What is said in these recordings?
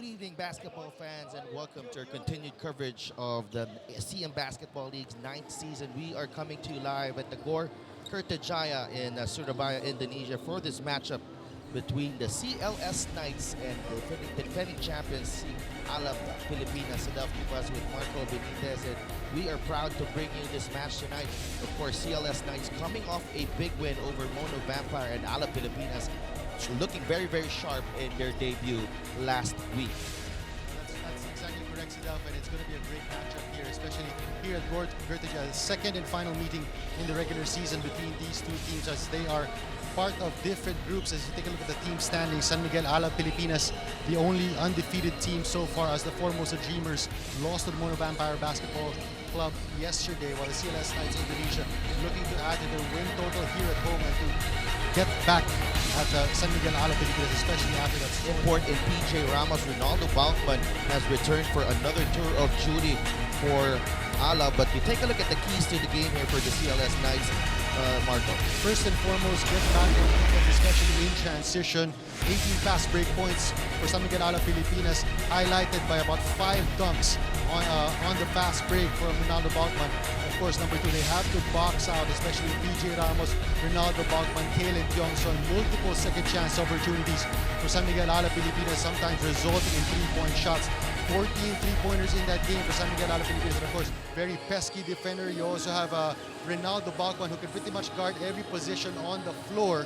Good evening, basketball fans, and welcome to our continued coverage of the CM Basketball League's 9th season. We are coming to you live at the Gor Kertajaya in Surabaya, Indonesia for this matchup between the CLS Knights and the defending champions, Alab Pilipinas. So keep us with Marco Benitez, and we are proud to bring you this match tonight. Of course, CLS Knights coming off a big win over Mono Vampire, and Alab Pilipinas looking very, very sharp in their debut last week. That's exactly correct, Sidaf, and it's going to be a great matchup here, especially here at Kertajaya, the second and final meeting in the regular season between these two teams, as they are part of different groups. As you take a look at the team standings, San Miguel Alab Pilipinas, the only undefeated team so far, as the Foremost Dreamers lost to the Mono Vampire Basketball Club yesterday, while the CLS Knights Indonesia looking to add to their win total here at home and to get back at San Miguel Alab Pilipinas, especially after that import in PJ Ramos. Ronaldo Balkman has returned for another tour of duty for Alab, but we take a look at the keys to the game here for the CLS Knights. Marco. First and foremost, get back in defense, especially in transition. 18 fast break points for San Miguel Alab Pilipinas, highlighted by about 5 dunks on the fast break from Ronaldo Balkman. Of course, number 2, they have to box out, especially PJ Ramos, Ronaldo Balkman, Kalen Tiongson. Multiple second chance opportunities for San Miguel Alab Pilipinas, sometimes resulting in 3-point shots. 14 3-pointers in that game for San Miguel Alab Pilipinas. And of course, very pesky defender. You also have Ronaldo Balkman, who can pretty much guard every position on the floor.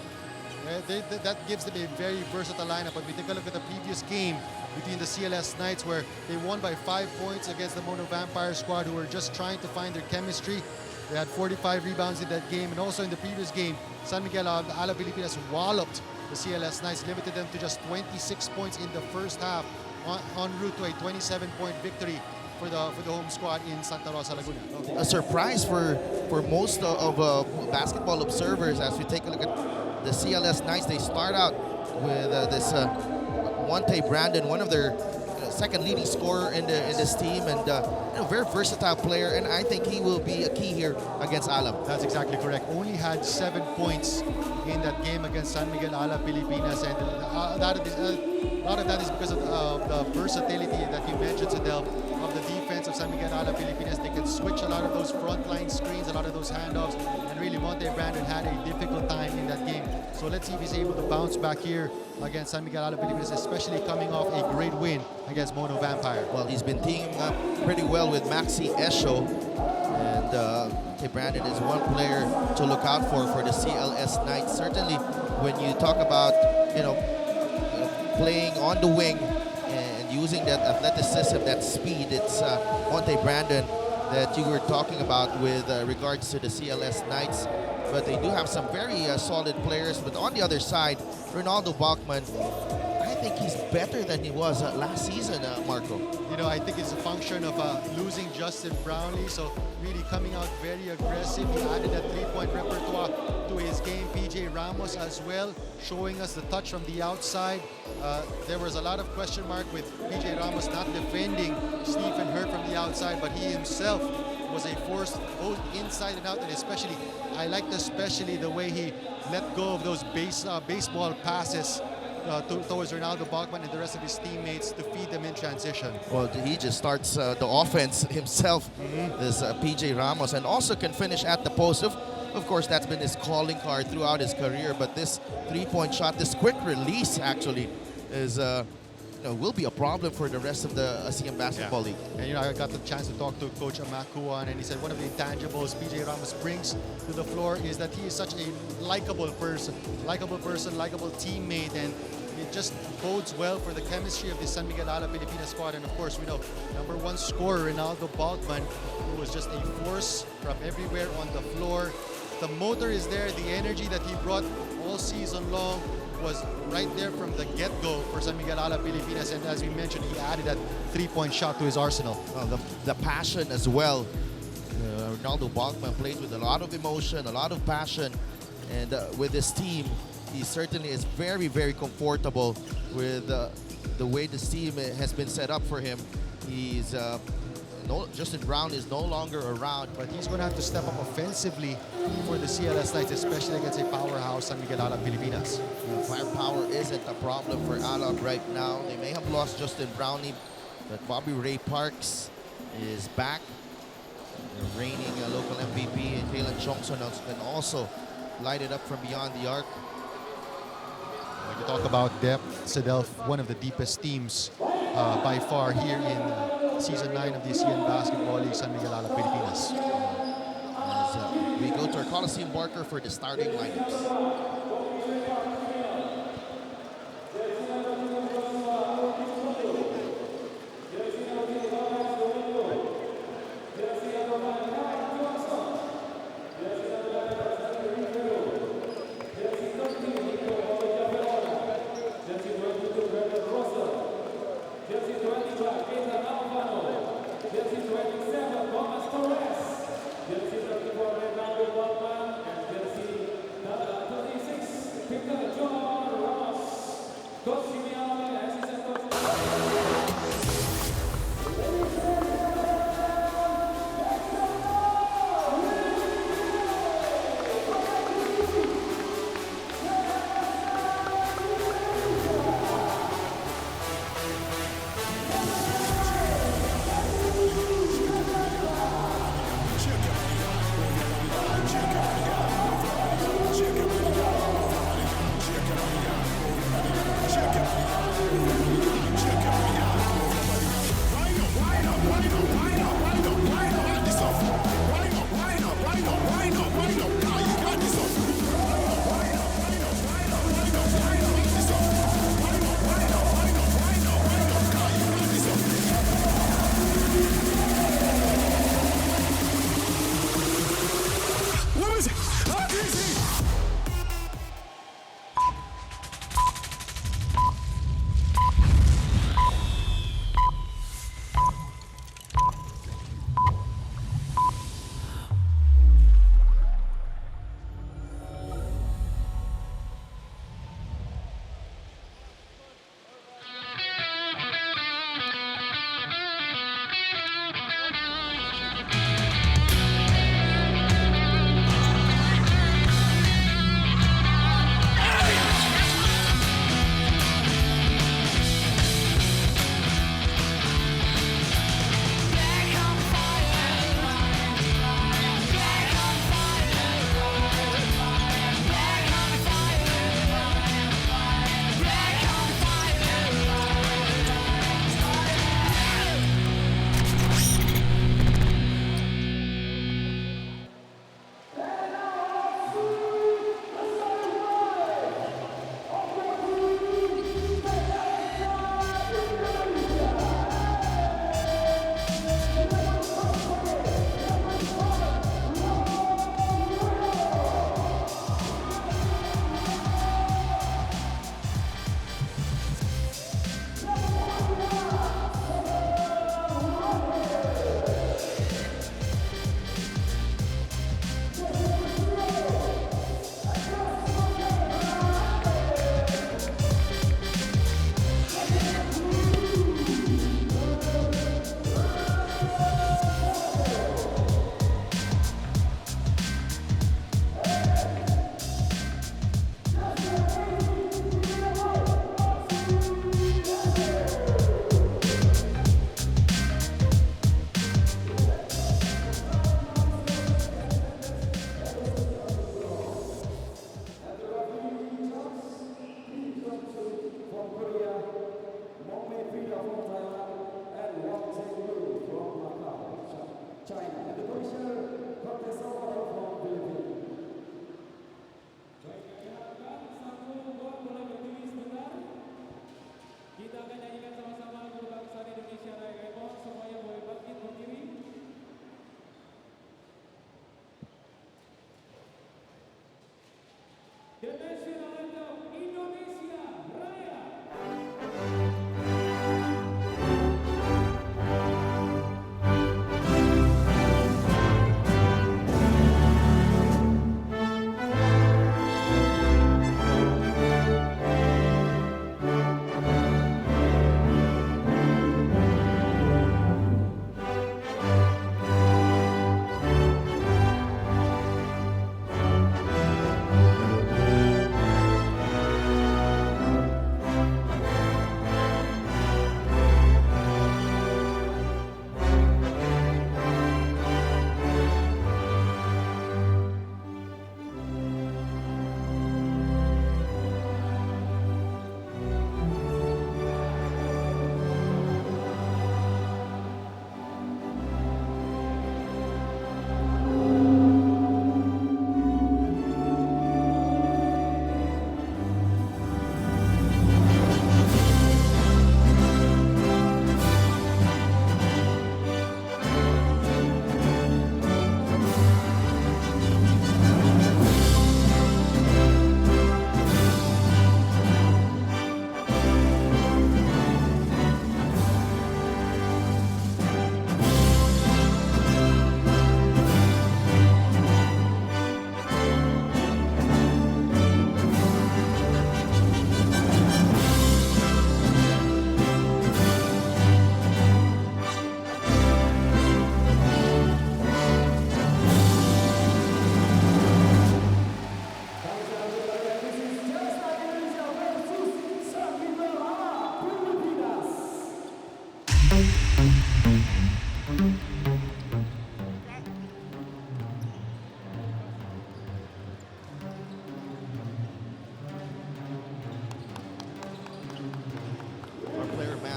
That gives them a very versatile lineup. But we take a look at the previous game between the CLS Knights, where they won by 5 points against the Mono Vampire squad, who were just trying to find their chemistry. They had 45 rebounds in that game. And also in the previous game, San Miguel Alab Pilipinas walloped the CLS Knights, limited them to just 26 points in the first half, en route to a 27-point victory for the home squad in Santa Rosa, Laguna. A surprise for most of basketball observers, as we take a look at the CLS Knights. They start out with this Monte Brandon, one of their second leading scorer in this team, and very versatile player, and I think he will be a key here against Alab. That's exactly correct. Only had 7 points in that game against San Miguel Alab Pilipinas, and a lot of that is because of the versatility that you mentioned, Sidel, of the defense of San Miguel Alab Pilipinas. They can switch a lot of those frontline screens, a lot of those handoffs, and really Monte Brandon had a difficult time in that game. So let's see if he's able to bounce back here against San Miguel Alab Pilipinas, especially coming off a great win against Mono Vampire. Well, he's been teaming up pretty well with Maxi Esho, and Monte Brandon is one player to look out for the CLS Knights. Certainly, when you talk about playing on the wing and using that athleticism, that speed, it's Monte Brandon that you were talking about with regards to the CLS Knights. But they do have some very solid players. But on the other side, Ronaldo Balkman, I think he's better than he was last season, Marco. I think it's a function of losing Justin Brownlee, so really coming out very aggressive. He added that 3-point repertoire to his game. PJ Ramos as well, showing us the touch from the outside. There was a lot of question mark with PJ Ramos not defending Stephen Hurt from the outside, but he himself was a force both inside and out, and I liked especially the way he let go of those baseball passes towards Ronaldo Balkman and the rest of his teammates to feed them in transition. Well, he just starts the offense himself, this PJ Ramos, and also can finish at the post. Of course, that's been his calling card throughout his career, but this 3-point shot, this quick release actually is will be a problem for the rest of the ASEAN Basketball League. And I got the chance to talk to Coach Amakuan, and he said one of the intangibles PJ Ramos brings to the floor is that he is such a likable person, likable teammate, and it just bodes well for the chemistry of the San Miguel Alab Pilipinas squad. And of course, we know number 1 scorer Ronaldo Balkman, who was just a force from everywhere on the floor. The motor is there, the energy that he brought all season long was right there from the get-go for San Miguel Alab Pilipinas, and as we mentioned, he added that 3-point shot to his arsenal. The passion as well. Ronaldo Balkman plays with a lot of emotion, a lot of passion, and with his team, he certainly is very, very comfortable with the way this team has been set up for him. He's Justin Brown is no longer around. But he's going to have to step up offensively for the CLS Knights, especially against a powerhouse San Miguel Alab Pilipinas. Firepower isn't a problem for Alab right now. They may have lost Justin Brownlee, but Bobby Ray Parks is back. The reigning local MVP, and Taylor Johnson can also light it up from beyond the arc. When you talk about depth, Sadelf, one of the deepest teams by far here in Season 9 of the ASEAN Basketball League, San Miguel Alab Pilipinas. As we go to our Coliseum marker for the starting lineups. Check it.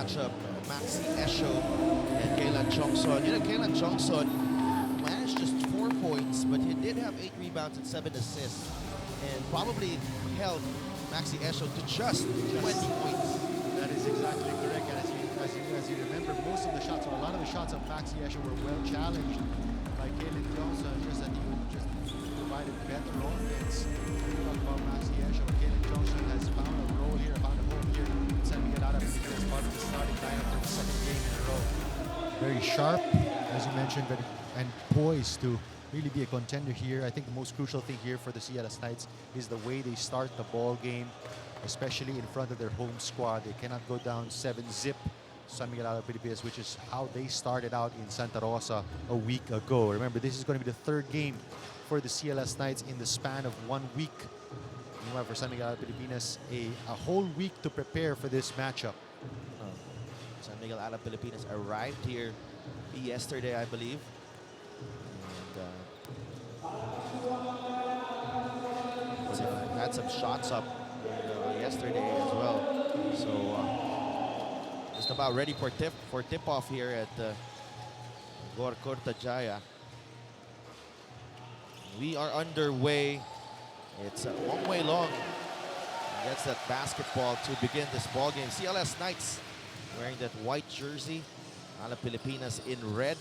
matchup, Maxi Esho and Kaylan Chongson. You know, Kaylan Chongson managed just 4 points, but he did have 8 rebounds and 7 assists, and probably held Maxi Esho to just 20 points. That is exactly correct. And as you remember, most of the shots, or a lot of the shots of Maxi Escher were well challenged by Kaylan Johnson, just that he just provided better offense. When you talk about Maxi Escher, Kaylan Johnson has found a role here, found a home here in San Miguel Alab as part of the starting lineup for the second game in a row. Very sharp, as you mentioned, and poised to really be a contender here. I think the most crucial thing here for the CLS Knights is the way they start the ball game, especially in front of their home squad. They cannot go down 7-zip San Miguel Alab Pilipinas, which is how they started out in Santa Rosa a week ago. Remember, this is going to be the third game for the CLS Knights in the span of 1 week. Meanwhile, for San Miguel Alab Pilipinas, a whole week to prepare for this matchup. San Miguel Alab Pilipinas arrived here yesterday, I believe. And had some shots up yesterday as well. So just about ready for tip-off here at Gor Kurtajaya. We are underway. It's Wong-Wei Long gets that basketball to begin this ball game. CLS Knights wearing that white jersey. Alab Pilipinas in red.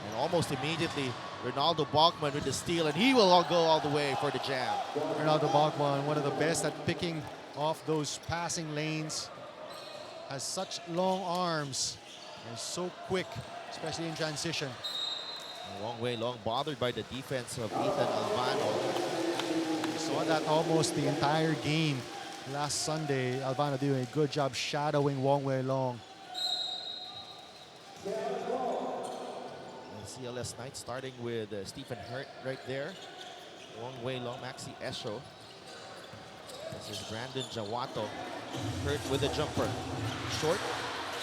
And almost immediately, Ronaldo Bachman with the steal, and he will go all the way for the jam. Ronaldo Bachman, one of the best at picking off those passing lanes, has such long arms and so quick, especially in transition. Wong-Wei Long bothered by the defense of Ethan Alvano. We saw that almost the entire game last Sunday. Alvano doing a good job shadowing Wong-Wei Long. CLS Knights starting with Stephen Hurt right there. Wong-Wei Long, Maxi Esho. This is Brandon Jawato. Hurt with a jumper. Short.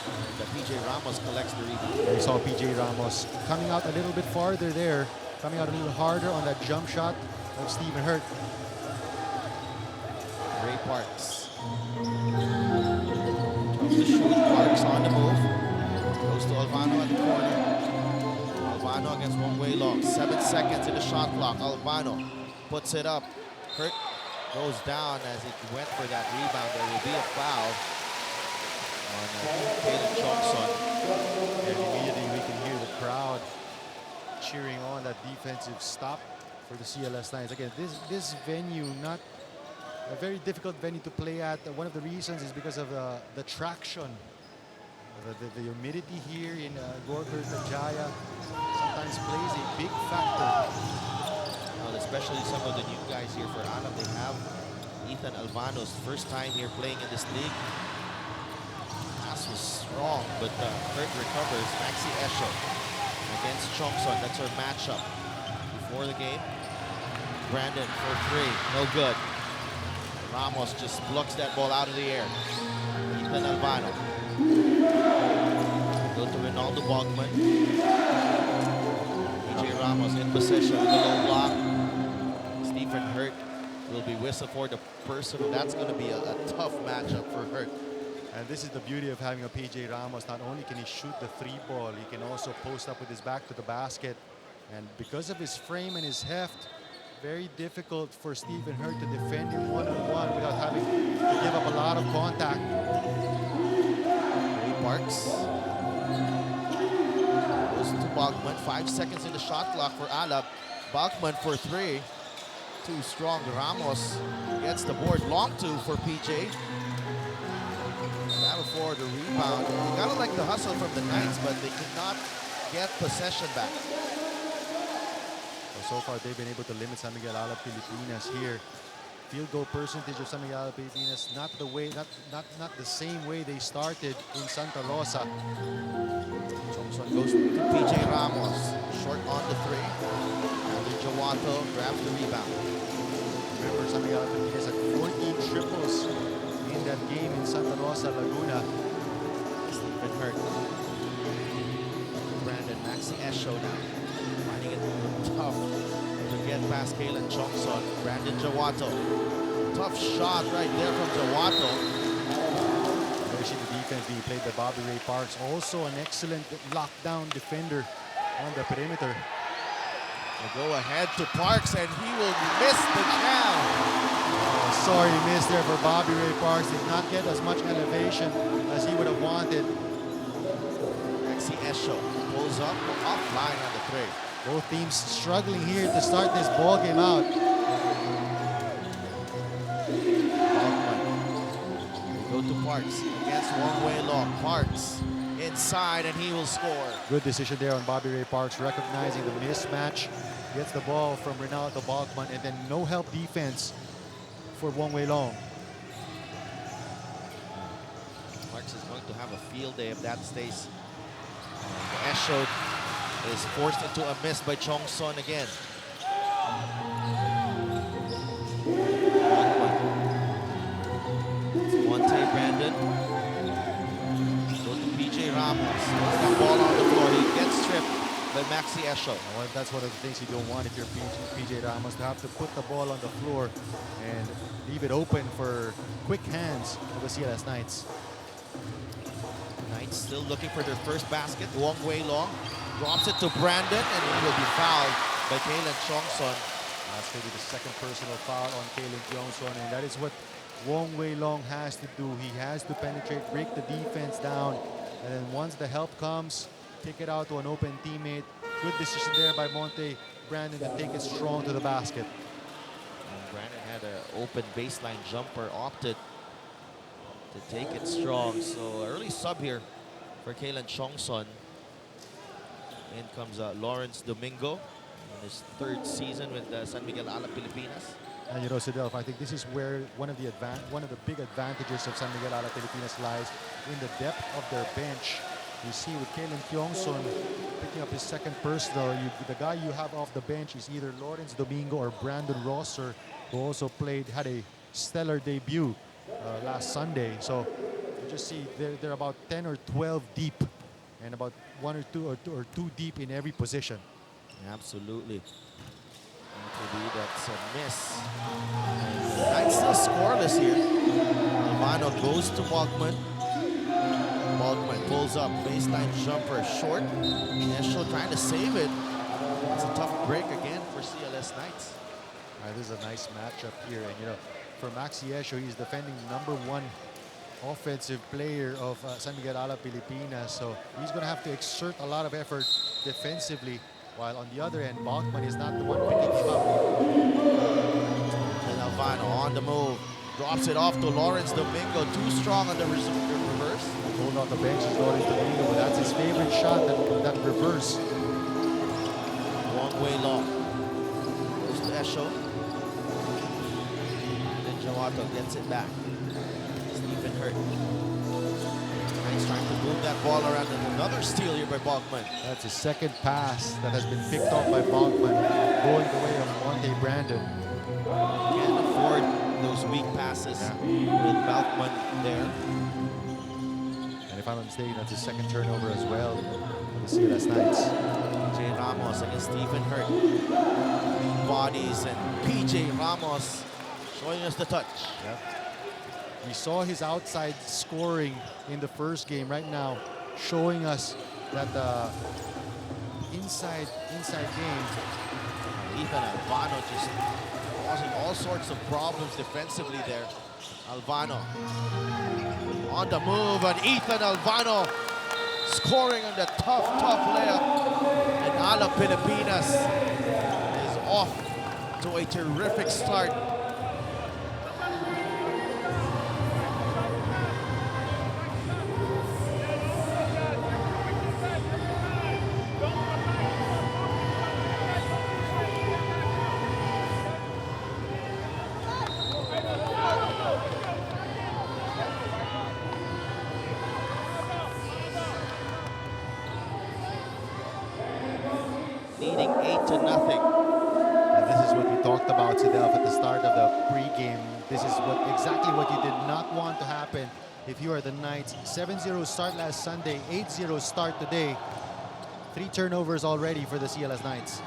And PJ Ramos collects the rebound. We saw PJ Ramos coming out a little bit farther there, coming out a little harder on that jump shot of Stephen Hurt. Ray Parks. Tries to shoot. Parks on the move. Goes to Alvano at the corner. Alvano against Wong-Wei Long. 7 seconds in the shot clock. Alvano puts it up. Hurt goes down as he went for that rebound. There will be a foul on Kaylan Chongson. And immediately we can hear the crowd cheering on that defensive stop for the CLS Knights. Again, this venue, not a very difficult venue to play at. One of the reasons is because of the traction. The humidity here in Gor Kurtajaya sometimes plays a big factor. Well, especially some of the new guys here for Alab. They have Ethan Alvano's first time here playing in this league. Pass was strong, but Hurt recovers. Maxi Esho against Chongson. That's our matchup before the game. Brandon for 3, no good. Ramos just plucks that ball out of the air. Ethan Alvano. Go to Ronaldo Bachman. PJ Ramos in possession with the low block. Stephen Hurt will be whistled for the personal. That's going to be a tough matchup for Hurt. And this is the beauty of having a PJ Ramos. Not only can he shoot the 3-ball, he can also post up with his back to the basket. And because of his frame and his heft, very difficult for Stephen Hurt to defend him one-on-one without having to give up a lot of contact. Parks goes to Bachman. 5 seconds in the shot clock for Alab. Bachman for 3. Too strong. Ramos gets the board. Long 2 for PJ. Battle for the rebound. You gotta like the hustle from the Knights, but they could not get possession back. Well, so far they've been able to limit San Miguel Alab Pilipinas here. Field goal percentage of San Miguel Alab Pilipinas, not the same way they started in Santa Rosa. Chongson goes to PJ Ramos. Short on the 3. And Jawato grabs the rebound. Remember, San Miguel Alab Pilipinas had 14 triples in that game in Santa Rosa, Laguna. Stephen Hurt. Brandon Maxi Esho now. Finding it tough to get past Kaylan Chongson. Brandon Jawato. Tough shot right there from Jawato. There you see the defense being be played by Bobby Ray Parks. Also an excellent lockdown defender on the perimeter. They go ahead to Parks, and he will miss the jam. Oh, sorry miss there for Bobby Ray Parks. Did not get as much elevation as he would have wanted. Maxi Esho pulls up, offline on the three. Both teams struggling here to start this ball game out. They go to Parks against Wong Wei Long. Parks inside, and he will score. Good decision there on Bobby Ray Parks, recognizing the mismatch. Gets the ball from Ronaldo Balkman, and then no help defense for Wong Wei Long. Parks is going to have a field day if that stays. Esho is forced into a miss by Chong Son again. Monte Brandon. Goes to PJ Ramos. That ball on the floor. He gets tripped by Maxi Esho. Well, that's one of the things you don't want if you're PJ Ramos, to have to put the ball on the floor and leave it open for quick hands of the CLS Knights. Knights still looking for their first basket. Wong Wei Long drops it to Brandon, and he will be fouled by Kalen Chongson. That's maybe the second personal foul on Kalen Johnson, and that is what Wong Wei Long has to do. He has to penetrate, break the defense down, and then once the help comes, kick it out to an open teammate. Good decision there by Monte Brandon to take it strong to the basket. And Brandon had an open baseline jumper, opted to take it strong. So early sub here for Kalen Chongson. In comes Lawrence Domingo in his third season with San Miguel Alab Pilipinas. And you know, Sidelf, I think this is where one of the big advantages of San Miguel Alab Pilipinas lies in the depth of their bench. You see with Kalen Tiongson picking up his second personal, the guy you have off the bench is either Lawrence Domingo or Brandon Rosser, who also had a stellar debut last Sunday. So you just see they're about 10 or 12 deep, and about one or two deep in every position. Absolutely. That's a miss. And the Knights still scoreless here. Albano goes to Balkman. Balkman pulls up, baseline jumper short. Esho trying to save it. It's a tough break again for CLS Knights. This is a nice matchup here, and you know, for Maxi Esho, he's defending #1 offensive player of San Miguel Alab Pilipinas, so he's going to have to exert a lot of effort defensively, while on the other end, Balkman is not the one picking him up. And Albano on the move, drops it off to Lawrence Domingo, too strong on the reverse. Hold on the bench is Lawrence Domingo, but that's his favorite shot, that reverse. Wong Wei Long goes to Esho. And then Jawato gets it back. Stephen Hurt. He's trying to move that ball around, and another steal here by Balkman. That's his second pass that has been picked off by Balkman, going the way of Monte Brandon. Can't afford those weak passes with Balkman there. And if I'm not mistaken, that's his second turnover as well for the CLS Knights. J. Ramos against Stephen Hurt. Bodies, and PJ Ramos showing us the touch. Yep. We saw his outside scoring in the first game. Right now, showing us that the inside game. Ethan Albano just causing all sorts of problems defensively there. Albano on the move, and Ethan Albano scoring on the tough layup. And Alab Pilipinas is off to a terrific start. Leading 8-0. And this is what we talked about, Sidelf, at the start of the pregame. This is exactly what you did not want to happen if you are the Knights. 7-0 start last Sunday, 8-0 start today. 3 turnovers already for the CLS Knights.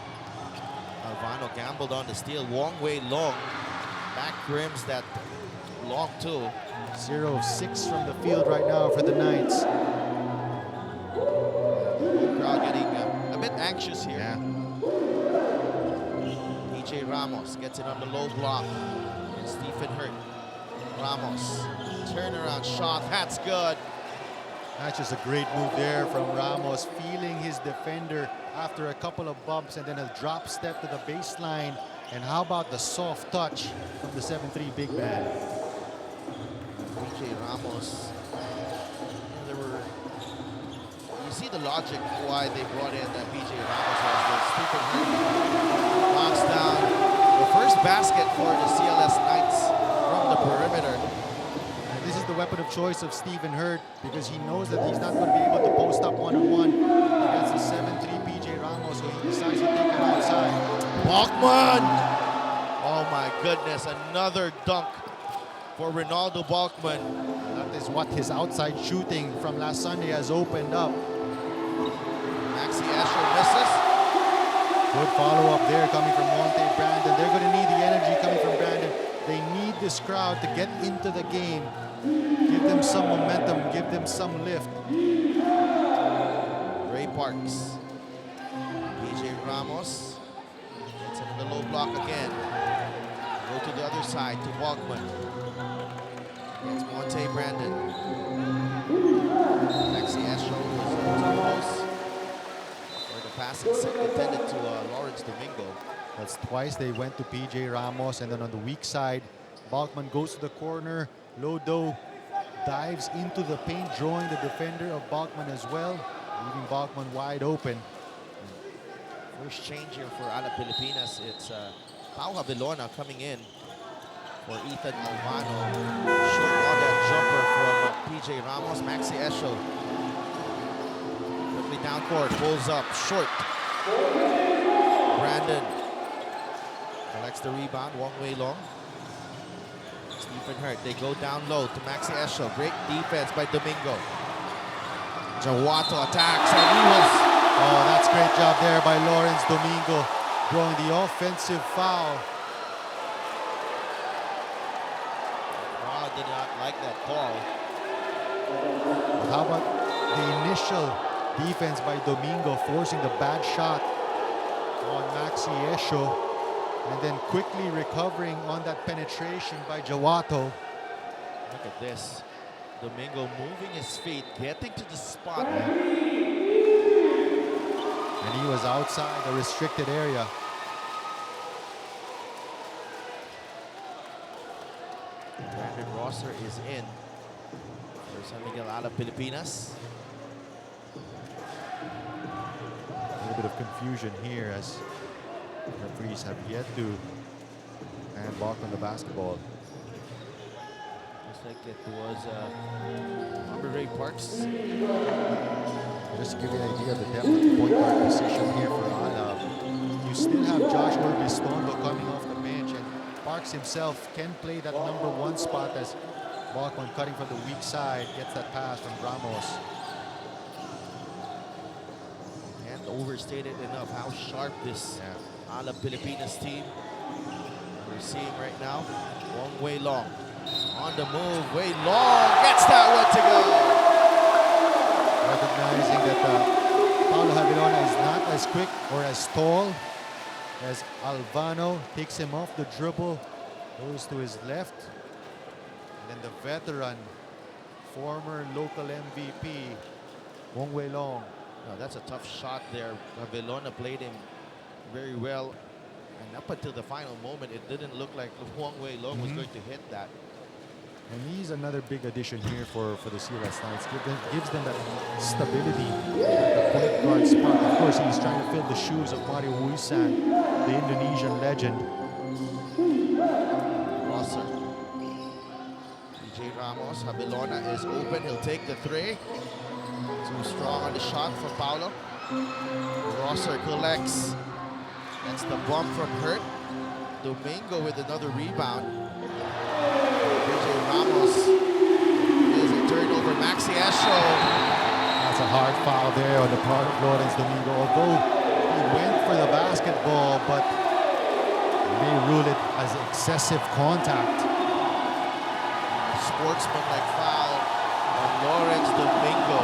Albano gambled on the steal. Wong Wei Long back rims that long too. 0 of 6 from the field right now for the Knights. The whole crowd getting a bit anxious here. Yeah. PJ Ramos gets it on the low block. And Stephen Hurt. Ramos, turnaround shot, that's good. That's just a great move there from Ramos, feeling his defender after a couple of bumps and then a drop step to the baseline. And how about the soft touch from the 7'3" big man? PJ Ramos, you see the logic why they brought in PJ Ramos was the Stephen Hurt knocks down the first basket for the CLS Knights from the perimeter. And this is the weapon of choice of Stephen Hurt because he knows that he's not going to be able to post up one-on-one against the 7'3" PJ Ramos, so he decides to take him outside. Balkman! Oh my goodness, another dunk for Ronaldo Balkman. That is what his outside shooting from last Sunday has opened up. Maxi Escher misses. Good follow-up there coming from Monte Brandon. They're going to need the energy coming from Brandon. They need this crowd to get into the game. Give them some momentum, give them some lift. Ray Parks. PJ Ramos. Gets him in the low block again. Go to the other side to Balkman. It's Monte Brandon. Maxi Escher was too close. For the pass intended to Lawrence Domingo. That's twice they went to PJ Ramos, and then on the weak side, Balkman goes to the corner. Lodo dives into the paint, drawing the defender of Balkman as well, leaving Balkman wide open. First change here for Alab Pilipinas. It's Pau Havilona coming in for Ethan Alvano. Short on that jumper from PJ Ramos. Maxi Escher. Quickly down court, pulls up, short. Brandon collects the rebound, Wong Wei Long. Stephen Hurt, they go down low to Maxi Escher. Great defense by Domingo. Jawato attacks and he was... Oh, that's great job there by Lawrence Domingo, drawing the offensive foul. Wow, did not like that call. But how about the initial defense by Domingo, forcing the bad shot on Maxi Escher, and then quickly recovering on that penetration by Jawato. Look at this. Domingo moving his feet, getting to the spot. And he was outside the restricted area. Brandon Rosser is in for San Miguel Alab Pilipinas. A little bit of confusion here as referees have yet to handball on the basketball. Looks like it was Ray Parks. Just to give you an idea of the depth of the point guard position here for Alab. You still have Josh Orbistondo coming off the bench, and Parks himself can play that #1 spot as Balkman cutting from the weak side gets that pass from Ramos. And overstated enough how sharp this Alab Pilipinas team we're seeing right now. Wong Wei Long on the move. Wei Long gets that one to go. Recognizing that Paulo Havilona is not as quick or as tall as Alvano, takes him off the dribble, goes to his left, and then the veteran, former local MVP, Wong Wei Long. Now that's a tough shot there. Havilona played him very well, and up until the final moment, it didn't look like Wong Wei Long was going to hit that. And he's another big addition here for the CLS Knights. Gives them that stability at the point guard spot. Of course, he's trying to fill the shoes of Mario Wuisan, the Indonesian legend. Rosser. PJ Ramos. Havilona is open. He'll take the three. Too strong on the shot for Paulo. Rosser collects. That's the bump from Hurt. Domingo with another rebound. PJ Ramos is a turnover. Maxi Escher. That's a hard foul there on the part of Lawrence Domingo. Although he went for the basketball, but they rule it as excessive contact. unsportsmanlike foul on Lawrence Domingo.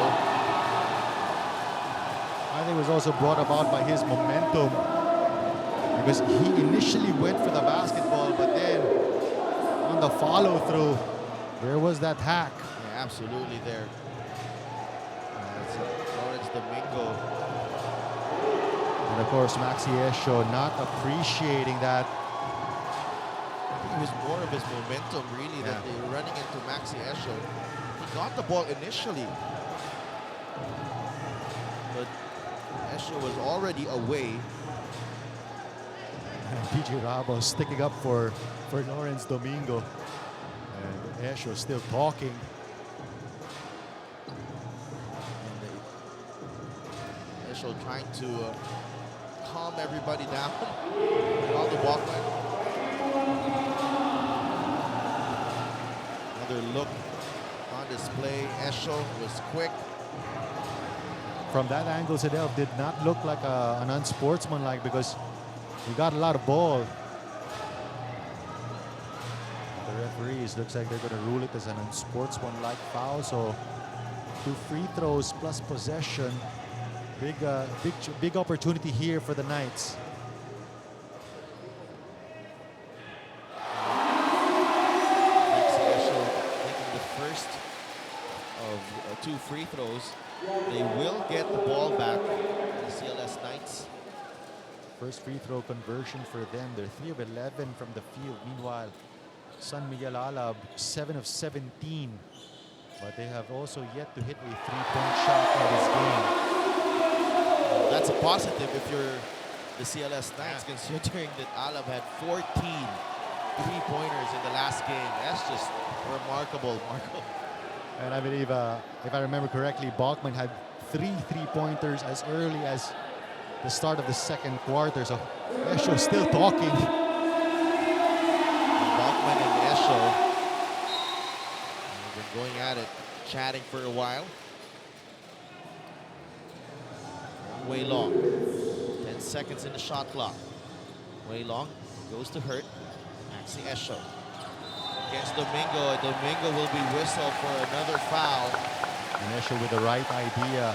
I think it was also brought about by his momentum, because he initially went for the basketball, but then on the follow-through, there was that hack. Yeah, absolutely there. That's Lawrence Domingo. And of course, Maxi Esho not appreciating that. It was more of his momentum, really, that they were running into Maxi Esho. He got the ball initially, but Esho was already away. And PJ Ramos sticking up for Lawrence Domingo. And Esho still talking. And Esho trying to calm everybody down. All the Walkman. Another look on display. Esho was quick. From that angle, Sedel did not look like an unsportsmanlike, because he got a lot of ball. The referees looks like they're going to rule it as an unsportsmanlike foul. So 2 free throws plus possession. Big opportunity here for the Knights. Maxi Esho taking the first of 2 free throws. They will get the ball back, the CLS Knights. First free throw conversion for them. They're 3 of 11 from the field. Meanwhile, San Miguel Alab 7 of 17. But they have also yet to hit a 3-point shot in this game. That's a positive if you're the CLS Knights, considering that Alab had 14 3-pointers in the last game. That's just remarkable, Marco. And I believe, if I remember correctly, Bachman had 3 3-pointers as early as the start of the second quarter. So Esho still talking. Bachman and Esho have been going at it, chatting for a while. Way Long. 10 seconds in the shot clock. Way Long goes to Hurt. Maxi Esho against Domingo. Domingo will be whistled for another foul. And Esho with the right idea.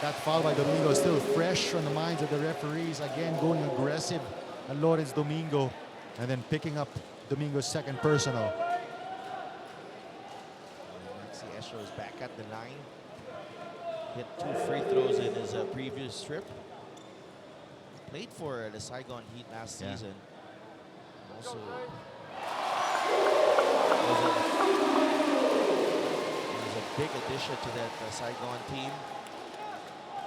That foul by Domingo is still fresh on the minds of the referees. Again, going aggressive at Lawrence Domingo, and then picking up Domingo's second personal. Maxi Esho is back at the line. Hit 2 free throws in his previous trip. Played for the Saigon Heat last season. Also was a big addition to that Saigon team.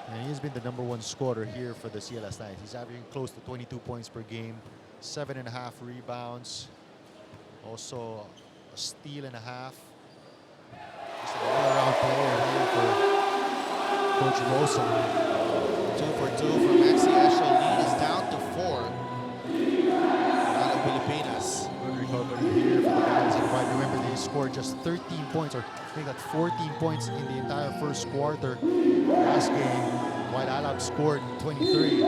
And he's been the #1 scorer here for the CLS Knights. He's averaging close to 22 points per game, 7.5 rebounds, also a steal and a half. Just an all-around player here for Coach Rosa. 2 for 2 from Maxi Esho. Lead is down to 4. Alab Pilipinas. Good recovery here for the guys. And quite remember, they scored just 13 points, or I think that 14 points in the entire first quarter. Last game, White Alab scored 23.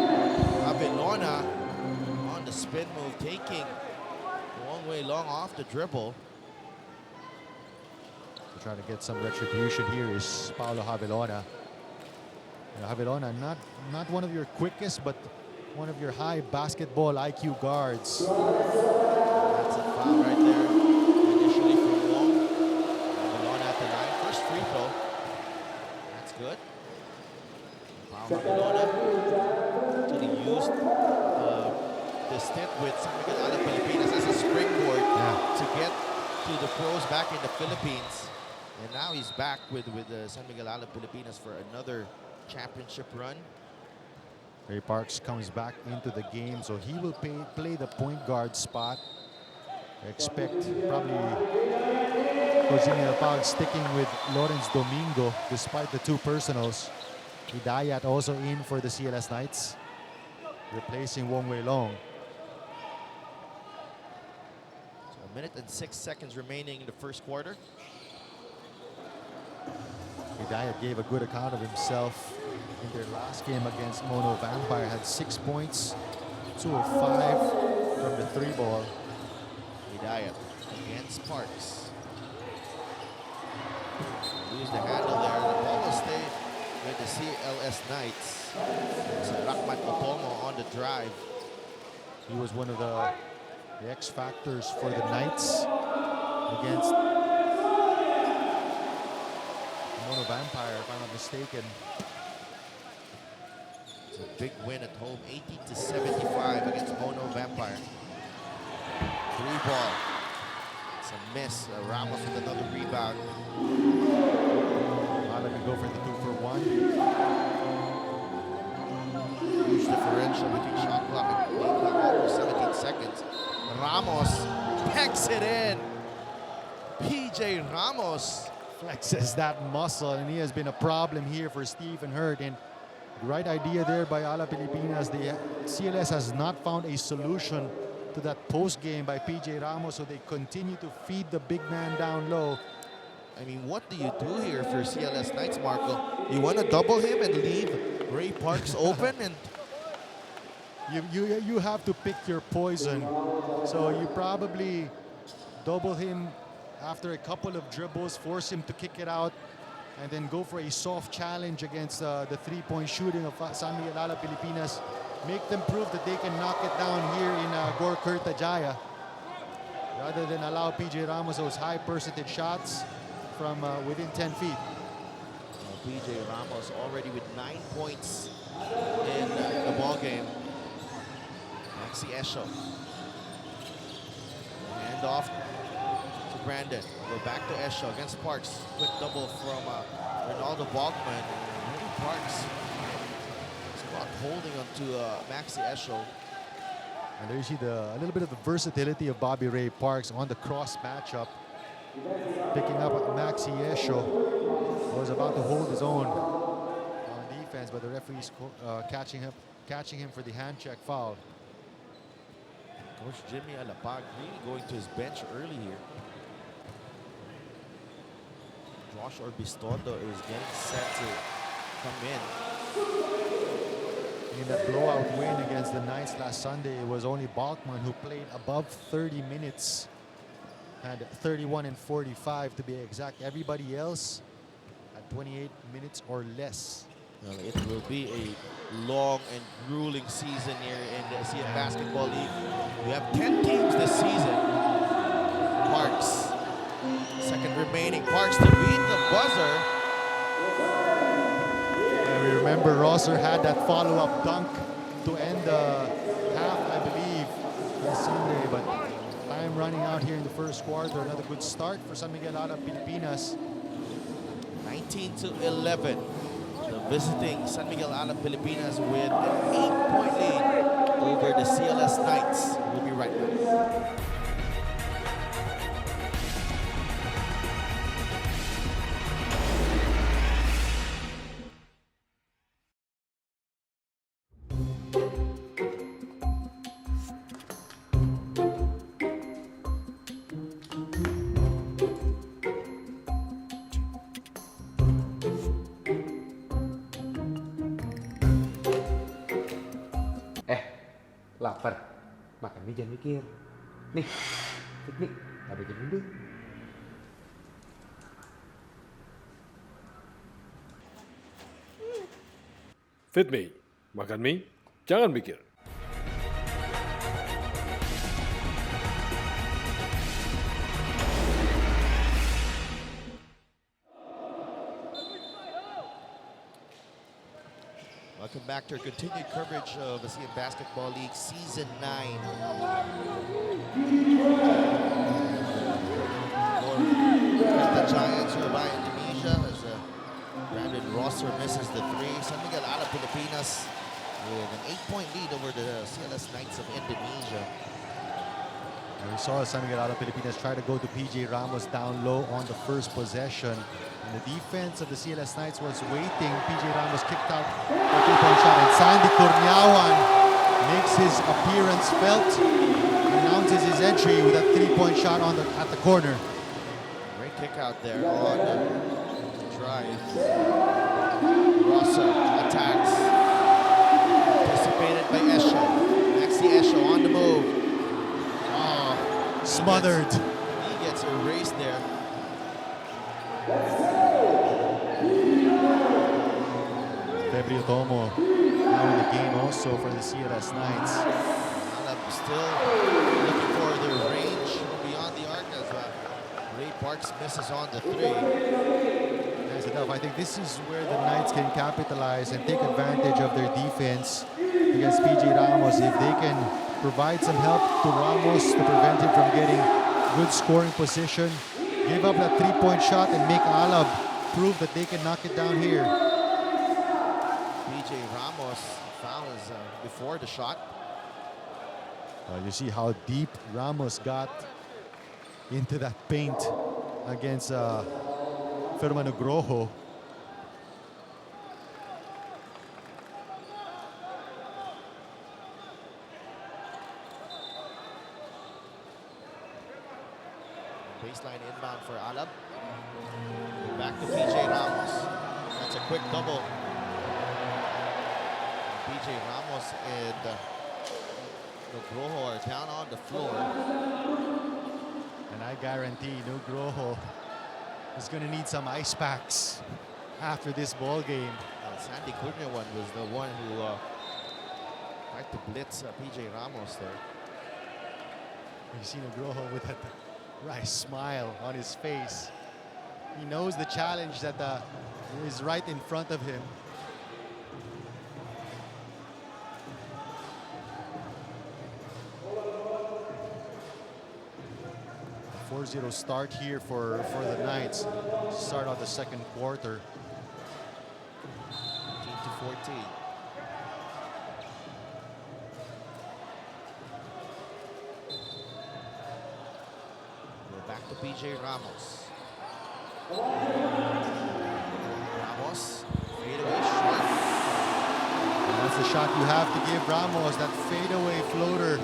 Avelona on the spin move, taking Wong Wei Long off the dribble. So trying to get some retribution here is Paulo Javelona. Javelona, not one of your quickest, but one of your high basketball IQ guards. That's a foul right there. Initially from Wong. Javelona at the line. First free throw. That's good. Javelona actually used the stint with San Miguel Alab Pilipinas as a springboard to get to the pros back in the Philippines. And now he's back with San Miguel Alab Pilipinas for another championship run. Ray Parks comes back into the game, so he will play the point guard spot. I expect probably Coach Pag sticking with Lawrence Domingo despite the 2 personals. Hidayat also in for the CLS Knights, replacing Wong Wei Long. So 1 minute and 6 seconds remaining in the first quarter. Hidayat gave a good account of himself in their last game against Mono Vampire. Had 6 points, 2 of 5 from the 3 ball. Hidayat against Parks. use the handle there. The ball will stay with the CLS Knights. It's Rahmat Otomo on the drive. He was one of the X factors for the Knights against Mono Vampire, if I'm not mistaken. It's a big win at home, 80-75 against Mono Vampire. 3-ball. It's a miss. Ramos with another rebound. Let me go for the 2-for-1. Huge differential between shot clock and game clock, almost 17 seconds. Ramos pecks it in. PJ Ramos Flexes that muscle, and he has been a problem here for Stephen Hurt. And the right idea there by Alab Pilipinas. The CLS has not found a solution to that post game by PJ Ramos, so they continue to feed the big man down low. I mean, what do you do here for CLS Knights, Marco? You want to double him and leave Ray Parks open? And You have to pick your poison. So you probably double him after a couple of dribbles, force him to kick it out, and then go for a soft challenge against the three-point shooting of San Miguel Alab Pilipinas. Make them prove that they can knock it down here in Gor Kurtajaya, rather than allow PJ Ramos those high percentage shots from within 10 feet. PJ Ramos already with 9 points in the ball game. Maxi Esho. Hand off to Brandon. Go back to Esho against Parks. Quick double from Ronaldo Balkman. Maybe Parks is caught holding onto Maxi Esho. And there you see a little bit of the versatility of Bobby Ray Parks on the cross matchup. Picking up Maxi Esho, was about to hold his own on defense, but the referee's catching him for the hand check foul. Coach Jimmy Alapag really going to his bench early here. Josh Orbistondo is getting set to come in. In that blowout win against the Knights last Sunday, it was only Balkman who played above 30 minutes. Had 31 and 45 to be exact. Everybody else at 28 minutes or less. Well, it will be a long and grueling season here in the CM Basketball League. We have 10 teams this season. Parks, second remaining. Parks to beat the buzzer. And we remember Rosser had that follow-up dunk to end the half, I believe, on Sunday. But time running out here in the first quarter. Another good start for San Miguel Alab Pilipinas. 19-11. The visiting San Miguel Alab Pilipinas with an 8-point lead over the CLS Knights. We'll be right back. Lapar, makannya jangan mikir. Nih, piknik, nggak bikin dulu. Fit me, makan mie, jangan mikir. Welcome back to our continued coverage of the CM Basketball League Season 9. The Giants are by Indonesia as Brandon Rosser misses the three. San Miguel Alab Pilipinas with an 8-point lead over the CLS Knights of Indonesia. And we saw San Miguel Alab Pilipinas try to go to PJ Ramos down low on the first possession. And the defense of the CLS Knights was waiting. PJ Ramos kicked out the three-point shot. And Sandy Corniawan makes his appearance felt. Announces his entry with a three-point shot at the corner. Great kick out there on the drive. Rosser attacks. Anticipated by Esho. Maxi Esho on the move. Smothered. He gets erased there. Briotomo now in the game also for the CLS Knights. Alab still looking for their range beyond the arc as Ray Parks misses on the three. Nice enough. I think this is where the Knights can capitalize and take advantage of their defense against PJ Ramos. If they can provide some help to Ramos to prevent him from getting good scoring position, give up that three-point shot and make Alab prove that they can knock it down here. PJ Ramos fouls before the shot. You see how deep Ramos got into that paint against Ferman Nugroho. Baseline inbound for Alab. Back to PJ Ramos. That's a quick double. PJ Ramos and Nugroho are down on the floor. And I guarantee Nugroho is going to need some ice packs after this ball game. Sandy Cunha was the one who tried to blitz PJ Ramos there. You see Nugroho with that wry smile on his face. He knows the challenge that is right in front of him. A 4-0 start here for the Knights to start out the second quarter. 14. We're back to PJ Ramos. Ramos, fadeaway shot. And that's the shot you have to give Ramos, that fadeaway floater.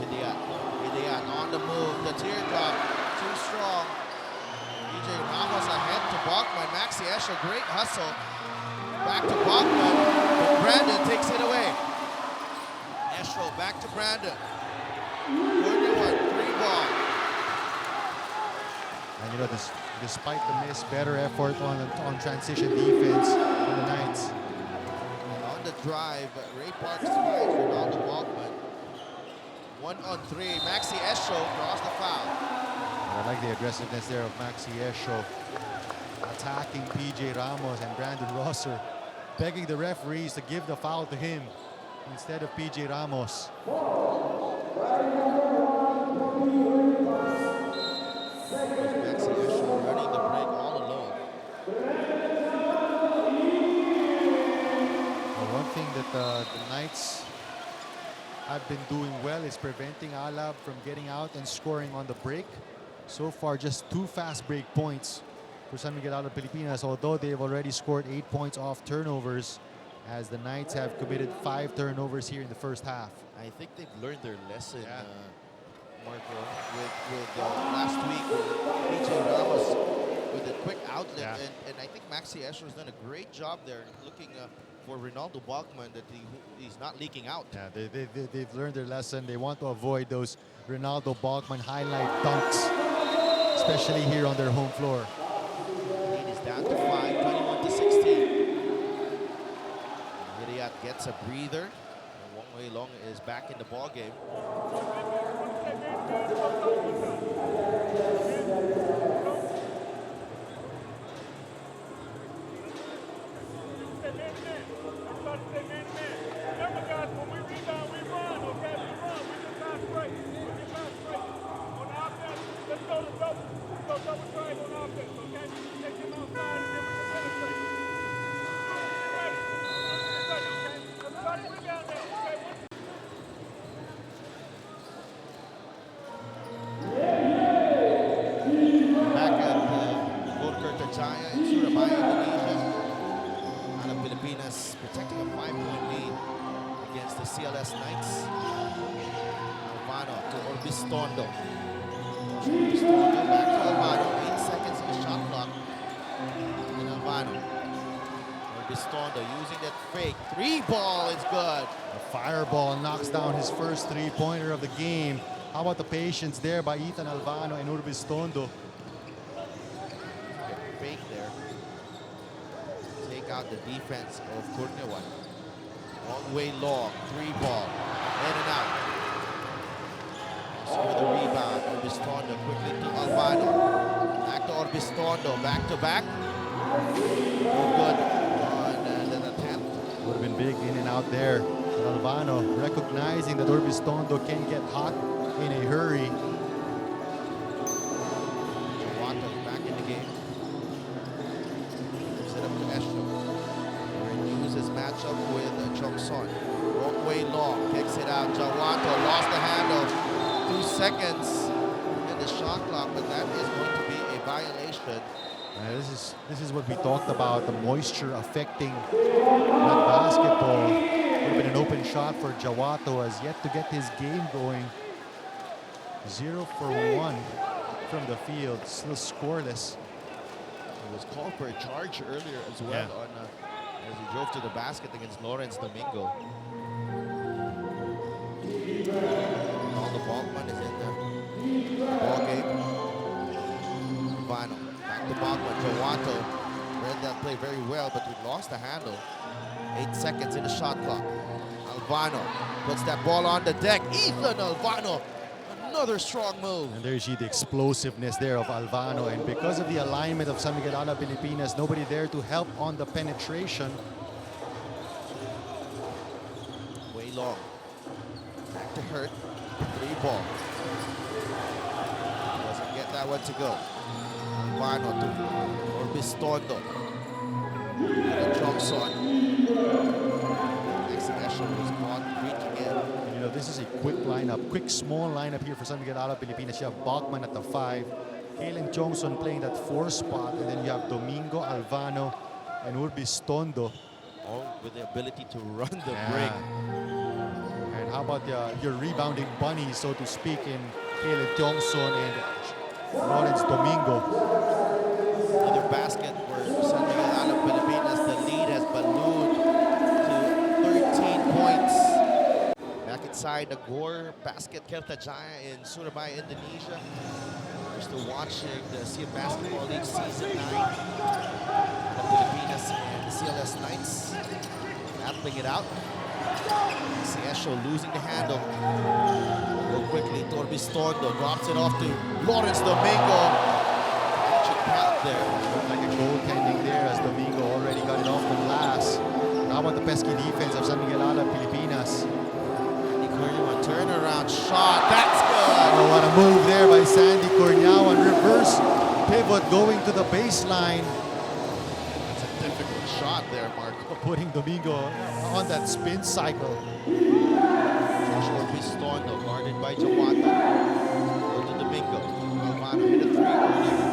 Hidiat on the move, the teardrop, too strong. PJ Ramos ahead to Bachman. Maxi Escher, great hustle. Back to Bachman, but Brandon takes it away. Escher back to Brandon. 3-ball. And you know, despite the miss, better effort on transition defense for the Knights. And on the drive, Ray Parks finds Ronaldo Bachman. 1-on-3, Maxi Escher draws the foul. I like the aggressiveness there of Maxi Escher attacking PJ Ramos and Brandon Rosser, begging the referees to give the foul to him instead of PJ Ramos. Maxi Escher running the break all alone. Well, one thing that the Knights have been doing well is preventing Alab from getting out and scoring on the break. So far, just 2 fast break points for San Miguel Alab Pilipinas, although they've already scored 8 points off turnovers, as the Knights have committed 5 turnovers here in the first half. I think they've learned their lesson, Marco, with last week with PJ Ramos with a quick outlet, and I think Maxi Escher has done a great job there looking for Ronaldo Bachman that he's not leaking out. Yeah, they've learned their lesson. They want to avoid those Ronaldo Bachman highlight dunks, especially here on their home floor. Lead is down to 5, 21-16. Hidiat gets a breather. And Wong Wei Long is back in the ball game. Pilipinas protecting a 5-point lead against the CLS Knights. Albano to Orbistondo. Orbistondo back to Albano. 8 seconds of the shot clock. And Albano. Orbistondo using that fake. 3-ball is good. A fireball knocks down his first 3-pointer of the game. How about the patience there by Ethan Albano and Orbistondo? Fake there. check out the defense of Kurniawan. Long way long, 3-ball, in and out. Also with the rebound, Orbistondo quickly to Albano. Back to Orbistondo, back to back. No good on that attempt. Would have been big in and out there. Albano recognizing that Orbistondo can get hot in a hurry. Jawata back in the game. Set up to Esho. Renews his matchup with Chongson. Wrong way long, kicks it out. Jawata lost the handle. 2 seconds in the shot clock, but that is going to be a violation. This is what we talked about, the moisture affecting that basketball. Would have been an open shot for Jawato, has yet to get his game going. 0 for 1 from the field, still scoreless. It was called for a charge earlier as well on as he drove to the basket against Lawrence Domingo. All the Ballman is in the ball game. Albano back to Ballman. Jawato read that play very well, but we lost the handle. 8 seconds in the shot clock. Albano puts that ball on the deck. Ethan Albano, another strong move. And there you see the explosiveness there of Albano, and because of the alignment of San Miguel Alab Pilipinas, nobody there to help on the penetration. Way long. Back to Hurt. 3-ball. Doesn't get that one to go. Albano to Orbistondo. Johnson. Next Esho was caught reaching in. You know, this is a quick lineup, quick small lineup here for San Miguel Alab Pilipinas. You have Bachman at the 5, Kalen Johnson playing that 4 spot, and then you have Domingo, Albano, and Orbistondo. All with the ability to run the break. And how about your rebounding bunnies, so to speak, in Kalen Johnson and Lawrence Domingo. Another basket for San Miguel Alab Pilipinas. The lead has ballooned to 13 points. Back inside the Gore Basket Kertajaya in Surabaya, Indonesia. We're still watching the CM Basketball League Season 9. The Pilipinas and the CLS Knights battling it out. Esho losing the handle. Go quickly, Orbistondo drops it off to Lawrence Domingo. Out there. Like a goaltending there, as Domingo already got it off the glass. And how about the pesky defense of San Miguel Alab Pilipinas? A turnaround shot. That's good. Oh, what a move there by Sandy Cornyawan. Reverse pivot going to the baseline. That's a difficult shot there, Marco. Putting Domingo on that spin cycle. Josh Orbistondo guarded by Jawata. Go to Domingo. Albano hit a 3 earlier.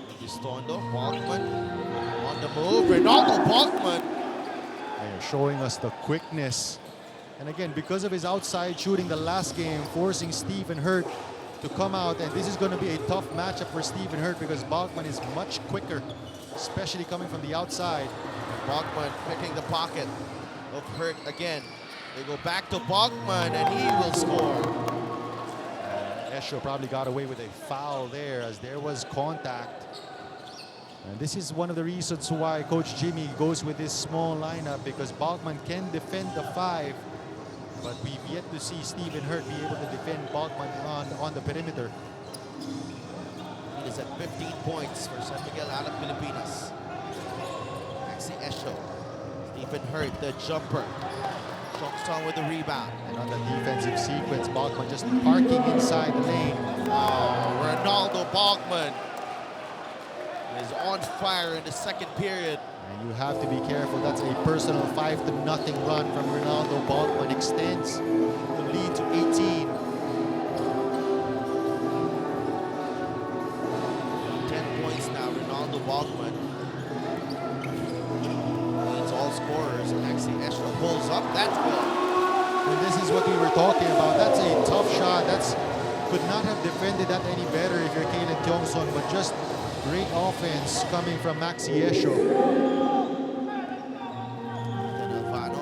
Orbistondo, Bachman on the move. Ronaldo Bachman. And showing us the quickness. And again, because of his outside shooting the last game, forcing Stephen Hurt to come out. And this is going to be a tough matchup for Stephen Hurt because Bachman is much quicker, especially coming from the outside. Bachman picking the pocket of Hurt again. They go back to Bachman and he will score. Esho probably got away with a foul there as there was contact. And this is one of the reasons why Coach Jimmy goes with this small lineup, because Bachman can defend the 5, but we've yet to see Stephen Hurt be able to defend Bachman on the perimeter. He is at 15 points for San Miguel Alab Pilipinas. Maxi Esho. Stephen Hurt, the jumper. Chongson with the rebound. And on the defensive sequence, Bachman just parking inside the lane. Oh, Ronaldo Bachman is on fire in the second period. And you have to be careful. That's a personal 5-0 run from Ronaldo Bachman. Extends the lead to 18. 10 points now, Ronaldo Bachman. Leads all scorers. Maxi Esho pulls up. That's good. And this is what we were talking about. That's a tough shot. Could not have defended that any better if you're Kalen Johnson, but just great offense coming from Maxi Esho. Albano.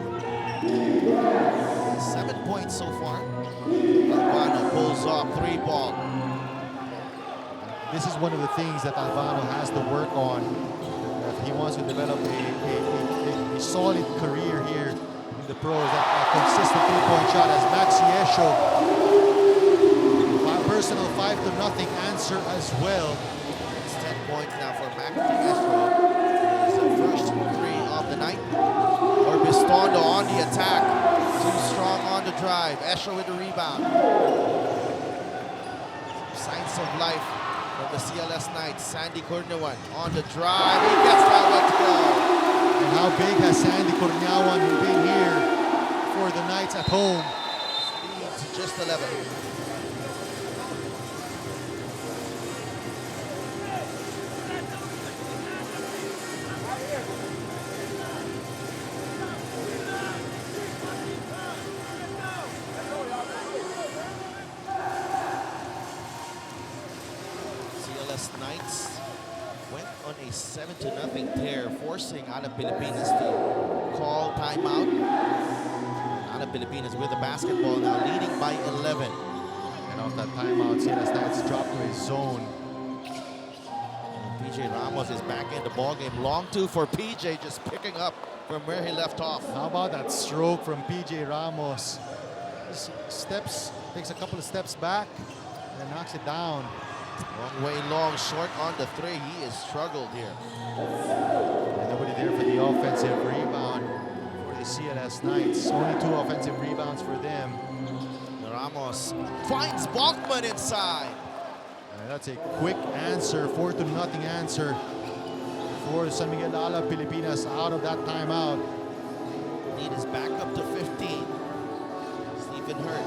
7 points so far. Albano pulls off 3-ball. This is one of the things that Albano has to work on. he wants to develop a solid career here in the pros. That consistent three-point shot as Maxi Esho. Personal 5-0 answer as well. It's 10 points now for Maxi Esho. His first three of the night. Orbistondo on the attack. Too strong on the drive. Esho with the rebound. Signs of life from the CLS Knights. Sandy Cornewan on the drive. He gets that one to go. And how big has Sandy Cornewan been here for the Knights at home? Leads just 11. CLS Knights went on a 7-0 tear, forcing Alab Pilipinas to call timeout. Alab Pilipinas with the basketball now, leading by 11. And off that timeout, CLS Knights dropped to a zone. And PJ Ramos is back in the ballgame. Long two for PJ, just picking up from where he left off. How about that stroke from PJ Ramos? Takes a couple of steps back, and then knocks it down. Long way long, short on the three. He has struggled here. And nobody there for the offensive rebound for the CLS Knights. Only 2 offensive rebounds for them. Ramos finds Bachman inside. And that's a quick answer, 4-0 answer for San Miguel Alab Pilipinas out of that timeout. Lead is back up to 15. Stephen Hurd.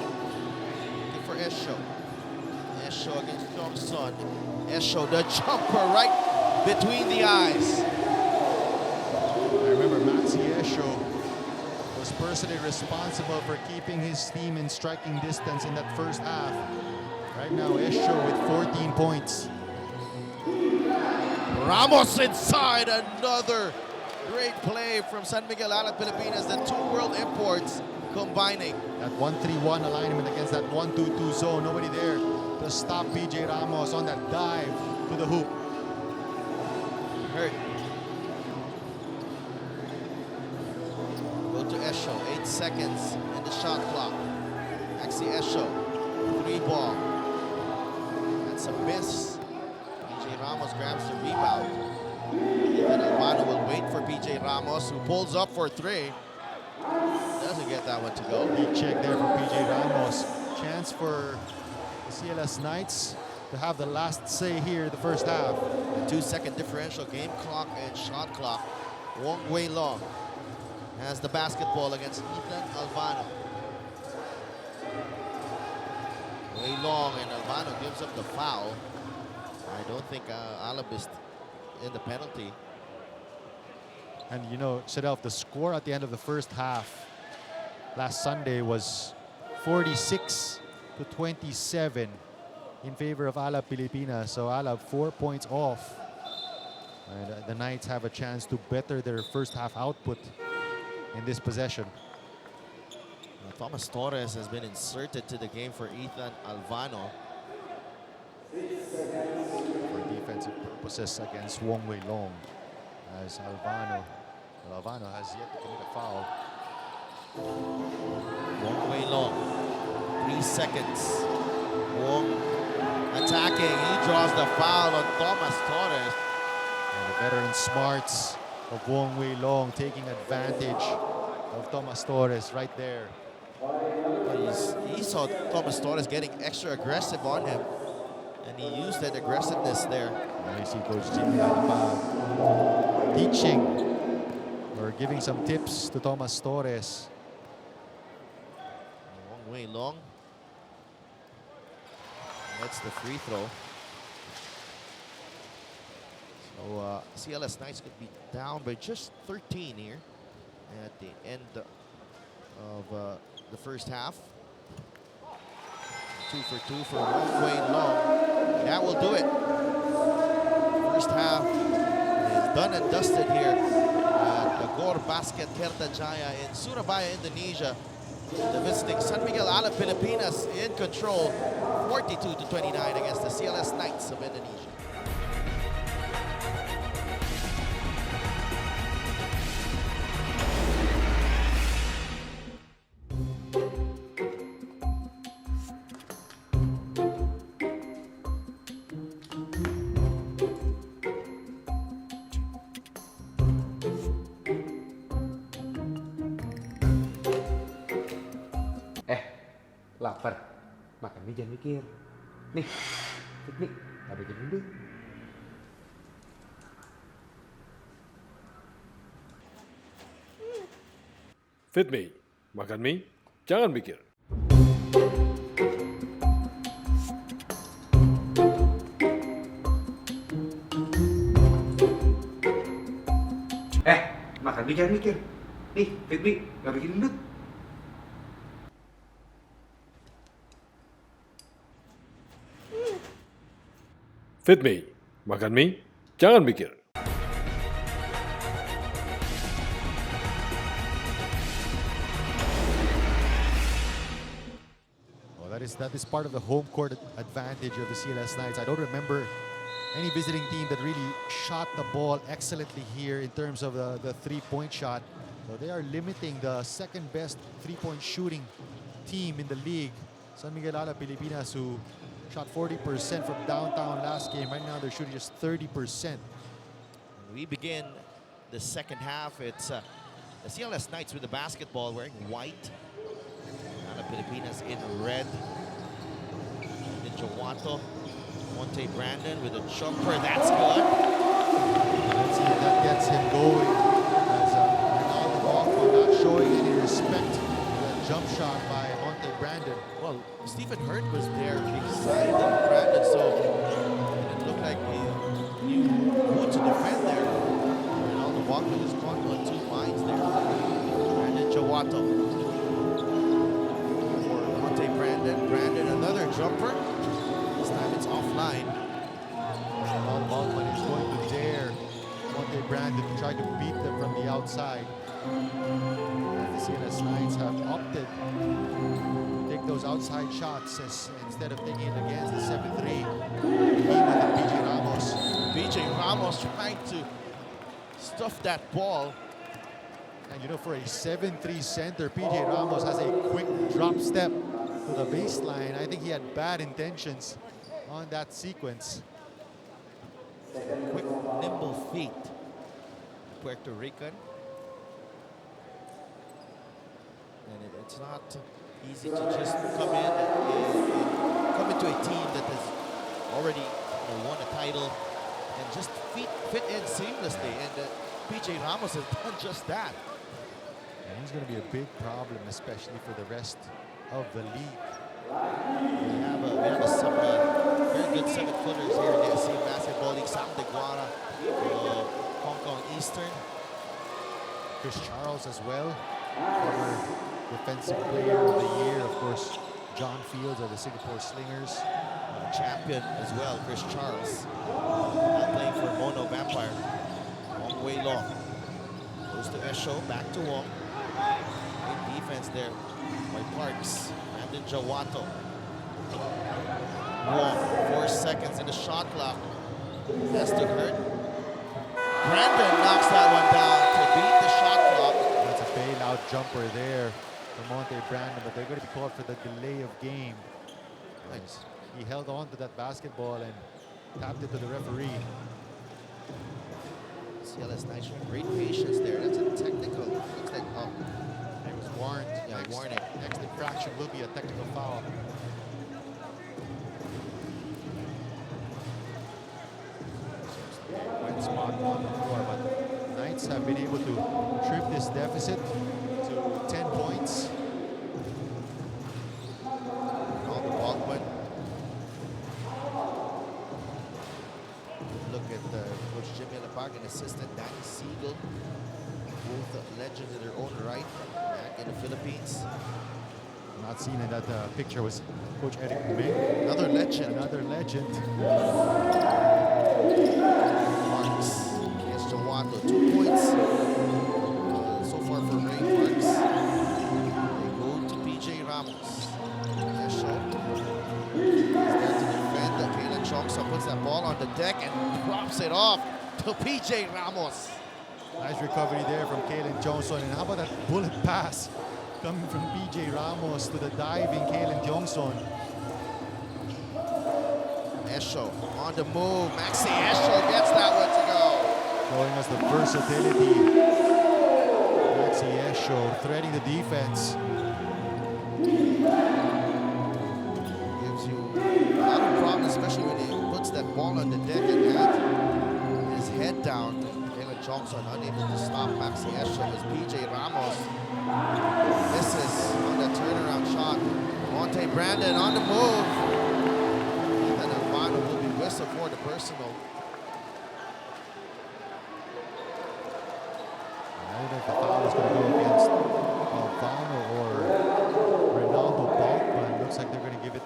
Looking for Esho. Esho against Johnson. Esho, the jumper right between the eyes. I remember Maxi Esho was personally responsible for keeping his team in striking distance in that first half. Right now, Esho with 14 points. Ramos inside, another great play from San Miguel Alab Pilipinas. The two world imports combining. That 1-3-1 alignment against that 1-2-2 zone. Nobody there to stop PJ Ramos on that dive to the hoop. Hurt. Go to Esho, 8 seconds in the shot clock. Maxi Esho, 3 ball. That's a miss. PJ Ramos grabs the rebound. Then Albano will wait for PJ Ramos, who pulls up for 3. Doesn't get that one to go. Big check there for PJ Ramos. Chance for the CLS Knights to have the last say here the first half. A 2-second differential, game clock and shot clock. Wong Wei Long has the basketball against Ethan Albano. Wei Long and Albano gives up the foul. I don't think Alab is in the penalty. And you know, Shadel, the score at the end of the first half last Sunday was 46-27 in favor of Alab Pilipinas. So Alab 4 points off. And the Knights have a chance to better their first half output in this possession. Thomas Torres has been inserted to the game for Ethan Albano. For defensive purposes against Wong Wei Long. As Albano has yet to commit a foul. Wong Wei Long, 3 seconds. Wong attacking, he draws the foul on Thomas Torres. And the veteran smarts of Wong Wei Long taking advantage of Thomas Torres right there. He saw Thomas Torres getting extra aggressive on him, and he used that aggressiveness there. Now you see Coach Jimmy Alaba teaching or giving some tips to Thomas Torres. Wong Wei Long. That's the free throw. So CLS Knights could be down by just 13 here at the end of the first half. 2 for 2 for Wong Wei Long. That will do it. First half is done and dusted here at the Gor Basket Kertajaya in Surabaya, Indonesia. The visiting San Miguel Alab Pilipinas in control, 42-29 against the CLS Knights of Indonesia. Lapar. Makan mie jangan mikir. Nih, piknik. Tak bikin dulu. Fit Me, makan mie, jangan mikir. Makan mie jangan mikir. Nih, piknik. Tak bikin dulu. Fit Me, makan mie, jangan mikir. That is part of the home court advantage of the CLS Knights. I don't remember any visiting team that really shot the ball excellently here in terms of the three-point shot. So they are limiting the second best three-point shooting team in the league, San Miguel Alab Pilipinas, who shot 40% from downtown last game. Right now they're shooting just 30%. We begin the second half. It's the CLS Knights with the basketball wearing white. Alab Pilipinas in red. Jawato, Monte Brandon with a jumper. That's good. Let's see if that gets him going. As Ronaldo Bacco not showing any respect to that jump shot by Monte Brandon. Well, Stephen Hurt was there beside Brandon, so it looked like he knew who to defend there. Ronaldo Bacco was caught on 2 lines there. Brandon Jawato. For Monte Brandon. Brandon, another jumper. This time it's offline. Ronaldo Bacco is going to dare Monte Brandon to try to beat them from the outside. The CLS Knights have opted to take those outside shots instead of taking it against the 7-3 PJ Ramos. PJ Ramos trying to stuff that ball. And you know, for a 7-3 center, PJ Ramos has a quick drop step to the baseline. I think he had bad intentions on that sequence. Quick, nimble feet. Puerto Rican. And it's not easy to just come in and come into a team that has already won a title and just fit in seamlessly. And PJ Ramos has done just that. And he's going to be a big problem, especially for the rest of the league. We have some very good 7-footers here in the ASEAN Basketball League. Sam DeGuara, Hong Kong Eastern. Chris Charles as well, former Defensive Player of the Year. Of course, John Fields of the Singapore Slingers. Champion as well, Chris Charles. Now playing for Mono Vampire. Wong Wei Long. Goes to Esho, back to Wong. Good defense there by Parks. Brandon Jawato. Wong, 4 seconds in the shot clock. Has to hurt. Brandon knocks that one down to beat the shot clock. That's a bailout jumper there for Monte Brandon, but they're going to be called for the delay of game. Nice. He held on to that basketball and tapped it to the referee. CLS Knights showing great patience there. That's a technical. Looks like, oh, It was warned. Yeah, warning. Next infraction will be a technical foul. Went spot on the floor, but Knights have been able to trim this deficit to 10 points. Ronaldo Baldwin. Look at Coach Jimmy Alapag and assistant Danny Siegel. Both legends in their own right back in the Philippines. Not seen in that picture was Coach Eric Meng. Another legend. Another legend. Parks against Jawato. 2 points so far for Ray Parks. They go to PJ Ramos. Esho is there to defend. Kalen Chongsa puts that ball on the deck and drops it off to PJ Ramos. Nice recovery there from Kalen Johnson. And how about that bullet pass coming from PJ Ramos to the diving Kalen Johnson. Esho on the move. Maxi Esho gets that one to go. Showing us the versatility. Maxi Esho threading the defense. on the deck and had his head down. Taylor Johnson unable to stop Maxi Esho as PJ Ramos misses on the turnaround shot. Monte Brandon on the move. Ethan Alvano will be whistled for the personal. I don't know if the foul is going to go against Alvano or Ronaldo Balkman. Looks like they're going to give it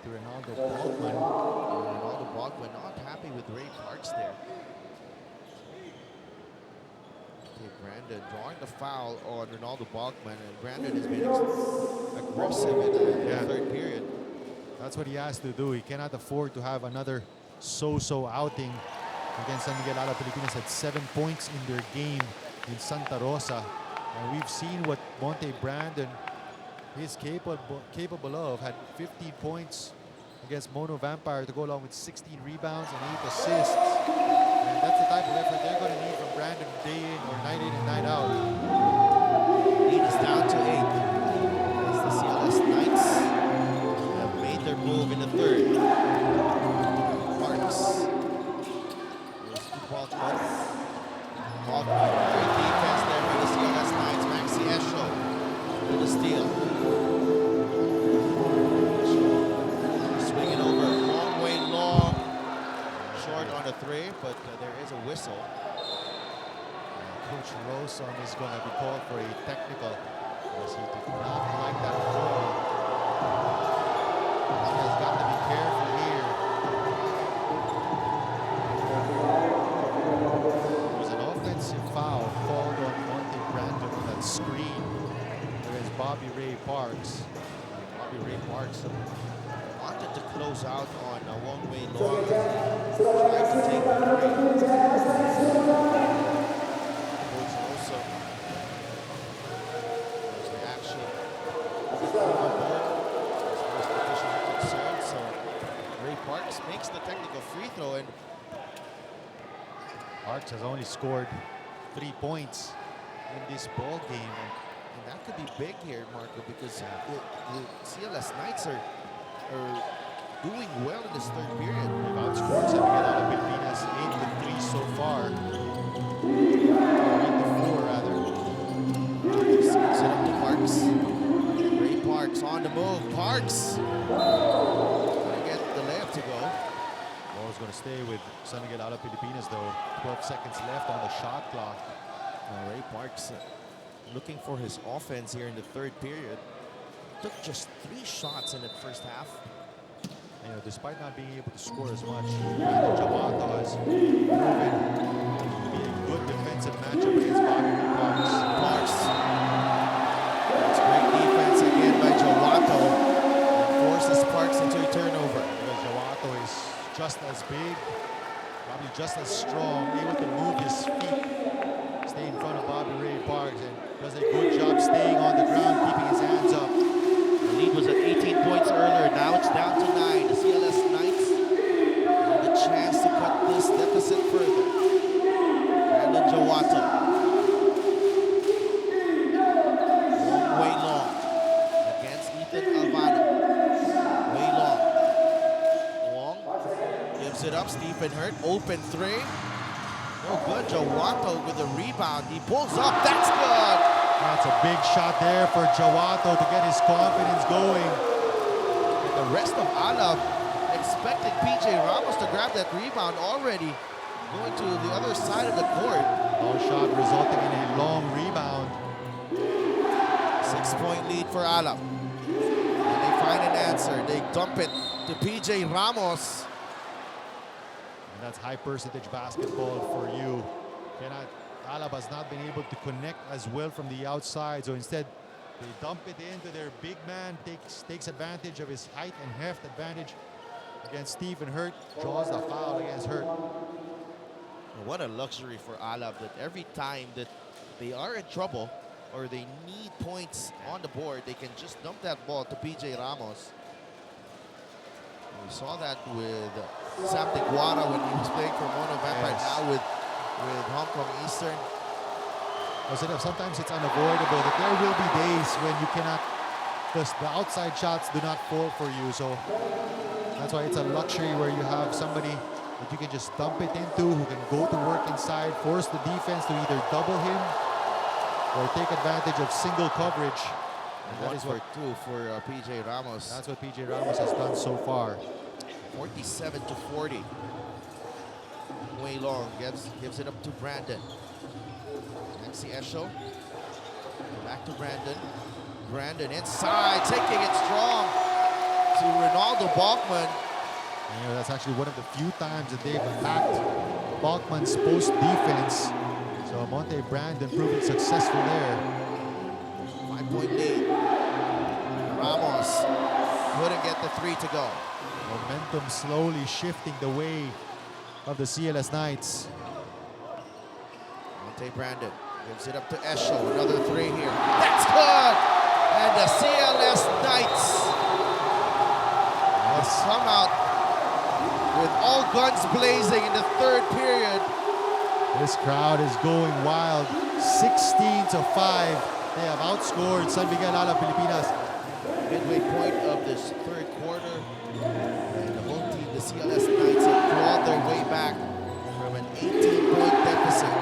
to Ronaldo Balkman. Ronaldo Balkman not happy with Ray Parks there. Okay, Brandon drawing the foul on Ronaldo Balkman, and Brandon has been aggressive in the third period. That's what he has to do. He cannot afford to have another so-so outing against San Miguel Alab Pilipinas. Had 7 points in their game in Santa Rosa. And we've seen what Monte Brandon is capable of. Had 15 points against Mono Vampire to go along with 16 rebounds and 8 assists. And that's the type of effort they're going to need from Brandon day in or night in and night out. Lead is down to 8 as the CLS Knights have made their move in the third. Parks. Goes to Balkman. Balkman, great defense there by the CLS Knights. Maxi Esho with the steal. Swinging over, long way long. Short on the three, but there is a whistle. Coach Roson is going to be called for a technical as he did not like that call. He has got to be careful here. There was an offensive foul called on Monte Brandon on that screen against Bobby Ray Parks. Bobby Ray Parks Wanted to close out on a one-way long. Tried to take the three. Coach also was the action overboard as far as the officials are concerned. So Ray Parks makes the technical free throw, and Parks has only scored 3 points in this ball game. and that could be big here, Marco, because the CLS Knights are doing well in this third period. They've outscored San Miguel Alab Pilipinas 8-3 so far. 8-4 rather. Set up to Parks. Ray Parks on the move. Parks gonna get the layup to go. Ball's going to stay with San Miguel Alab Pilipinas though. 12 seconds left on the shot clock. Ray Parks looking for his offense here in the third period. Took just 3 shots in the first half. You know, despite not being able to score as much, Brandon Jawato has proven to be a good defensive matchup against Bobby Ray Parks. Parks. That's great defense again by Jawato. Forces Parks into a turnover. Because Jawato is just as big, probably just as strong, able to move his feet, stay in front of Bobby Ray Parks, and does a good job staying on the ground, keeping his hands up. The lead was at 18 points earlier. Now it's down to 9. The CLS Knights have the chance to cut this deficit further. Brandon Jawato. Long way long against Ethan Alvano. Way long. Long gives it up. Stephen Hurt. Open 3. No good. Jawato with the rebound. He pulls up. That's good. That's a big shot there for Jawato to get his confidence going. The rest of Alab expecting PJ Ramos to grab that rebound already. Going to the other side of the court. Long shot resulting in a long rebound. 6-point lead for Alab. And they find an answer. They dump it to PJ Ramos. And that's high percentage basketball for you. Alab has not been able to connect as well from the outside, so instead they dump it into their big man, takes advantage of his height and heft advantage against Stephen Hurt, draws the foul against Hurt. What a luxury for Alab that every time that they are in trouble or they need points on the board, they can just dump that ball to PJ Ramos. And we saw that with Sam Deguara when he was playing for Mono Vampire, now with Hong Kong Eastern. Sometimes it's unavoidable that there will be days when you cannot, the outside shots do not fall for you. So That's why it's a luxury where you have somebody that you can just dump it into, who can go to work inside, force the defense to either double him or take advantage of single coverage. And that One is for what, two for PJ Ramos. that's what PJ Ramos has done so far. 47 to 40. Way long gives it up to Brandon. Maxi Esho. Back to Brandon. Brandon inside, taking it strong to Ronaldo Balkman. You know, that's actually one of the few times that they've attacked Balkman's post defense. So Monte Brandon proving successful there. 5-point lead. Ramos couldn't get the three to go. Momentum slowly shifting the way of the CLS Knights. Monte Brandon gives it up to Esho. Another three here. That's good! And the CLS Knights has come out with all guns blazing in the third period. This crowd is going wild. 16 to 5. They have outscored San Miguel Alab Pilipinas. Midway point of this third quarter. And the home team, the CLS Knights, have clawed their way back from an 18-point deficit.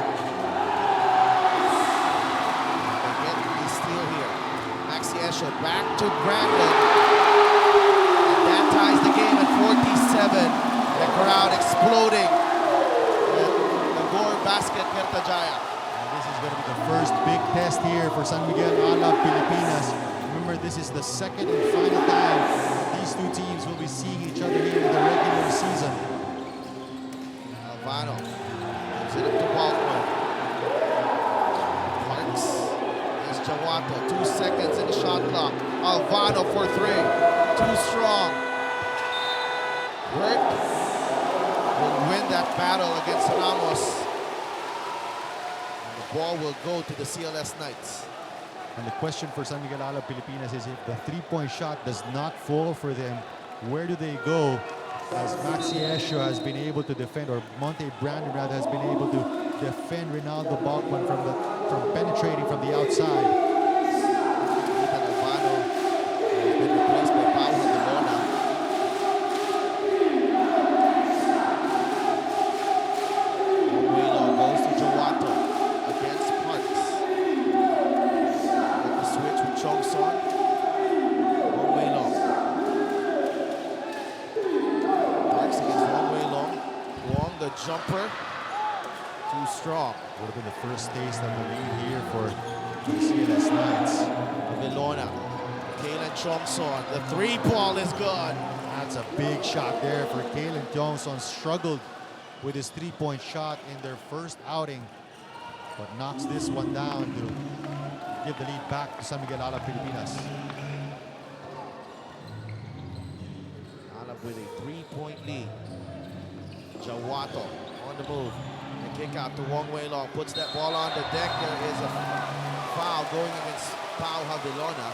They get the steal here. Maxi Esho back to Brandon. And that ties the game at 47. The crowd exploding. The Gore basket, Kertajaya. And this is going to be the first big test here for San Miguel Alab Pilipinas. Remember, this is the second and final time these two teams will be seeing each other here in the regular season. Alvano gives it up to Balkman. Parks is Jawato. 2 seconds in the shot clock. Alvano for three. Too strong. Burt will win that battle against Ramos. And the ball will go to the CLS Knights. And the question for San Miguel Alab Pilipinas is, if the three-point shot does not fall for them, where do they go? As Maxi Esho has been able to defend, or Monte Brandon rather has been able to defend Ronaldo Balkman from penetrating from the outside. Ethan Alvano has been replaced by Paulo Delona. Abuelo goes to Jawato against Parks. With the switch with Chong Son. Abuelo. Parks against Wong. Wong, the jumper. Too strong. Would have been the first taste of the lead here for the CLS Knights. Vilona. Kalen Chongson. The three ball is good. That's a big shot there for Kalen Johnson. Struggled with his three-point shot in their first outing, but knocks this one down to give the lead back to San Miguel Alab Pilipinas. Alab with a three-point lead. Jawato on the move. The kick out to Wong Wei Long. Puts that ball on the deck. There is a foul going against Pau Havilona.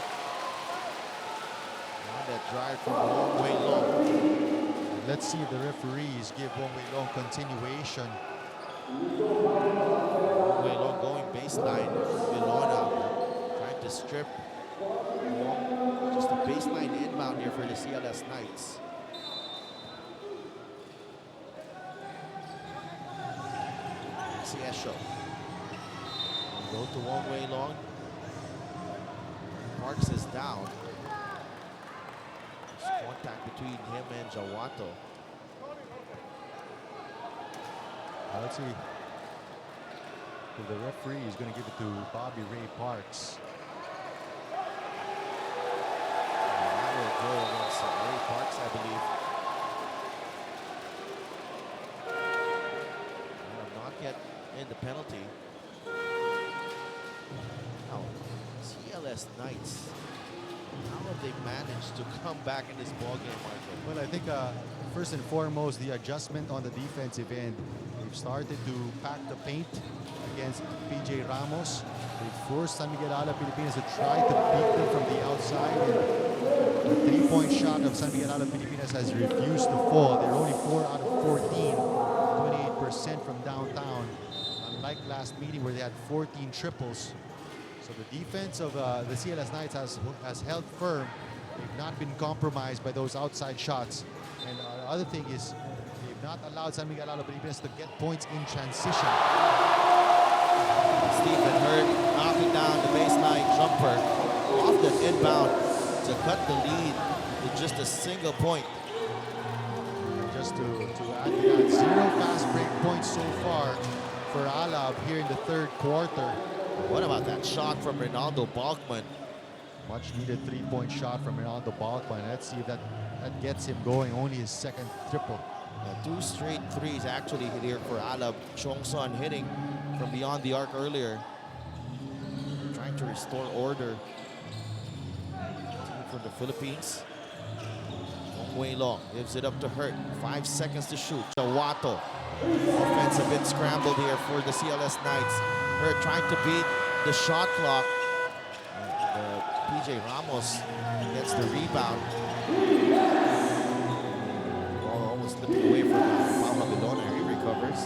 And that drive from Wong Wei Long. Let's see if the referees give Wong Wei Long continuation. Wong Wei Long going baseline. Vilona trying to strip Wong. Just a baseline inbound here for the CLS Knights. Esho. Go to Wong Wei Long. Parks is down. There's contact between him and Jawato. Let's see if the referee is going to give it to Bobby Ray Parks. That will go against Ray Parks, I believe. Not yet in the penalty. Now, CLS Knights, how have they managed to come back in this ballgame, Michael? Well, I think first and foremost, the adjustment on the defensive end. They've started to pack the paint against PJ Ramos. They forced San Miguel Alab Pilipinas to try to beat them from the outside. And the three-point shot of San Miguel Alab Pilipinas has refused to fall. They're only 4 out of 14, 28% from downtown. Unlike last meeting where they had 14 triples. So the defense of the CLS Knights has held firm. They've not been compromised by those outside shots. And the other thing is, they've not allowed San Miguel Alab Pilipinas to get points in transition. Stephen Hurt knocking down the baseline jumper off the inbound to cut the lead to just a single point. Just to add to that, 0 fast break points so far for Alab here in the third quarter. What about that shot from Ronaldo Balkman? Much needed 3-point shot from Ronaldo Balkman. Let's see if that gets him going. Only his second triple. 2 straight threes actually here for Alab. Chongson hitting from beyond the arc earlier. Trying to restore order. Team from the Philippines. Way long, gives it up to Hurt. 5 seconds to shoot. Chawato. Offense a bit scrambled here for the CLS Knights. Hurt trying to beat the shot clock. And, PJ Ramos gets the rebound. Ball almost slipping away from Pablo Bilona. He recovers.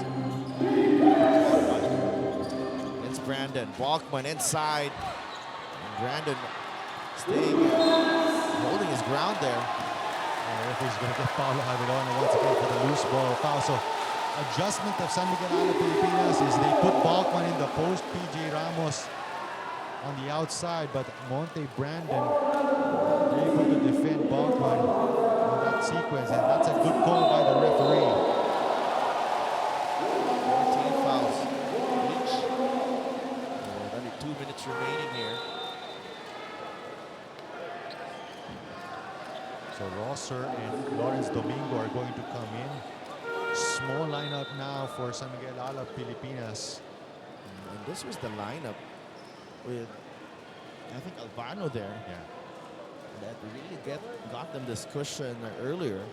It's Brandon. Balkman inside. And Brandon staying, holding his ground there. He's going to get Pablo Avilona once again for the loose ball foul. So adjustment of San Miguel Alab Pilipinas is they put Balkman in the post, PJ Ramos on the outside, but Monte Brandon able to defend Balkman on that sequence, and that's a good call by the referee. 14 fouls each. Only 2 minutes remaining here. So Rosser and Lawrence Domingo are going to come in. Small lineup now for San Miguel Alab Pilipinas. And this was the lineup with, I think, Albano there. Yeah. That really got them this cushion earlier.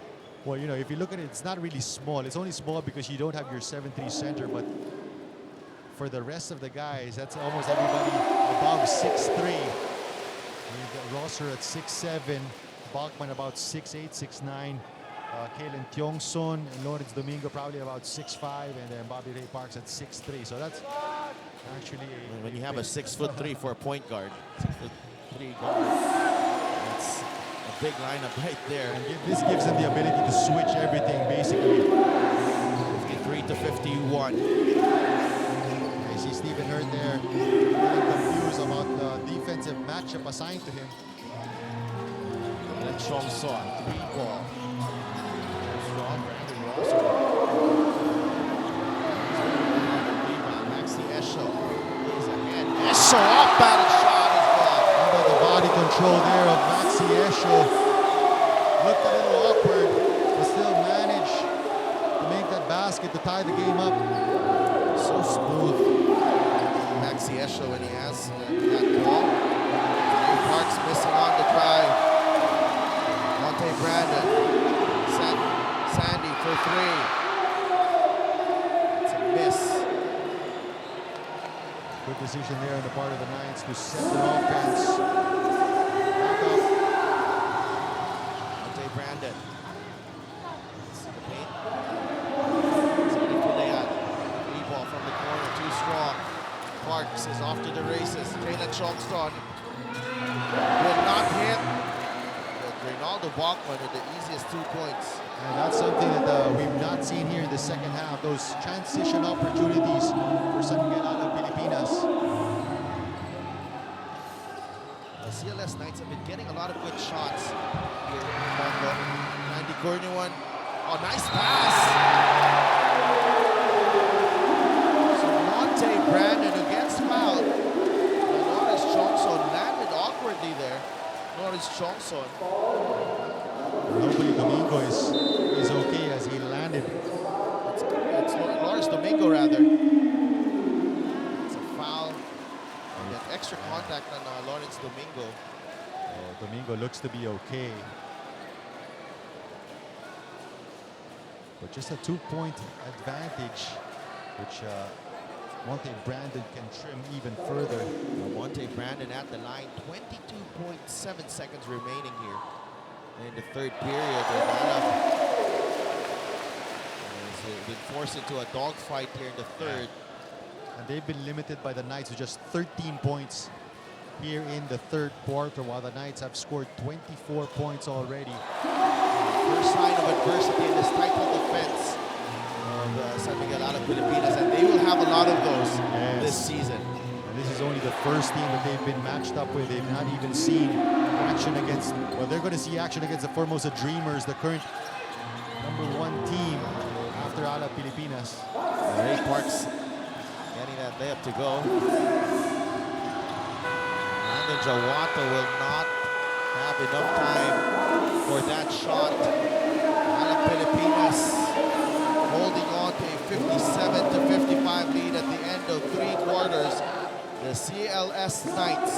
Well, you know, if you look at it, it's not really small. It's only small because you don't have your 7'3" center, but for the rest of the guys, that's almost everybody above 6'3". We've got Rosser at 6'7", Balkman about 6'8", 6'9", Kalen Tiongson and Lawrence Domingo probably about 6'5", and then Bobby Ray Parks at 6'3". So that's actually When you have a 6'3" for a point guard, 6'3" guard, that's a big lineup right there. And this gives them the ability to switch everything basically. 53 to 51. I see Stephen Hurt there, confused about the defensive matchup assigned to him. And Chongson, 3 ball. Strong Brandon Rosser. Rebound, Maxi Esho. He's ahead. Esho off batted shot as well. How about the body control there of Maxi Esho? Looked a little awkward, but still managed to make that basket to tie the game up. So smooth. Maxi Esho when he has that ball. Parks missing on the drive. Monte Brandon. Sandy for 3. It's a miss. Good decision there on the part of the Knights to set their offense back up. Monte Brandon. See the paint. Sandy Pulea. 3 ball from the corner, too strong. Parks is off to the races. Jalen Chongson will not hit. But Ronaldo Balkman with the easiest 2 points. And that's something that we've not seen here in the second half. Those transition opportunities for San Miguel Alab Pilipinas. The CLS Knights have been getting a lot of good shots here in Congo. Andy Cornuan. Oh, nice pass. So Monte Brandon who gets fouled. And Lawrence Chongson landed awkwardly there. Lawrence Chongson. Hopefully Domingo is okay as he landed. It's Lawrence Domingo rather. It's a foul. And that extra contact on Lawrence Domingo. Domingo looks to be okay. But just a 2-point advantage, which Monte Brandon can trim even further. Monte Brandon at the line, 22.7 seconds remaining here in the third period. And Alab has been forced into a dogfight here in the third. And they've been limited by the Knights to just 13 points here in the third quarter, while the Knights have scored 24 points already in First sign of adversity in this title defense of San Miguel Alab Pilipinas, and they will have a lot of those this season. And this is only the first team that they've been matched up with. They've not even seen action against, well, they're going to see action against the Formosa Dreamers, the current #1 team after Alab Pilipinas. Ray Parks getting that layup to go. Brandon Jawato will not have enough time for that shot. Alab Pilipinas holding on to a 57-55 lead at the end of 3 quarters. The CLS Knights.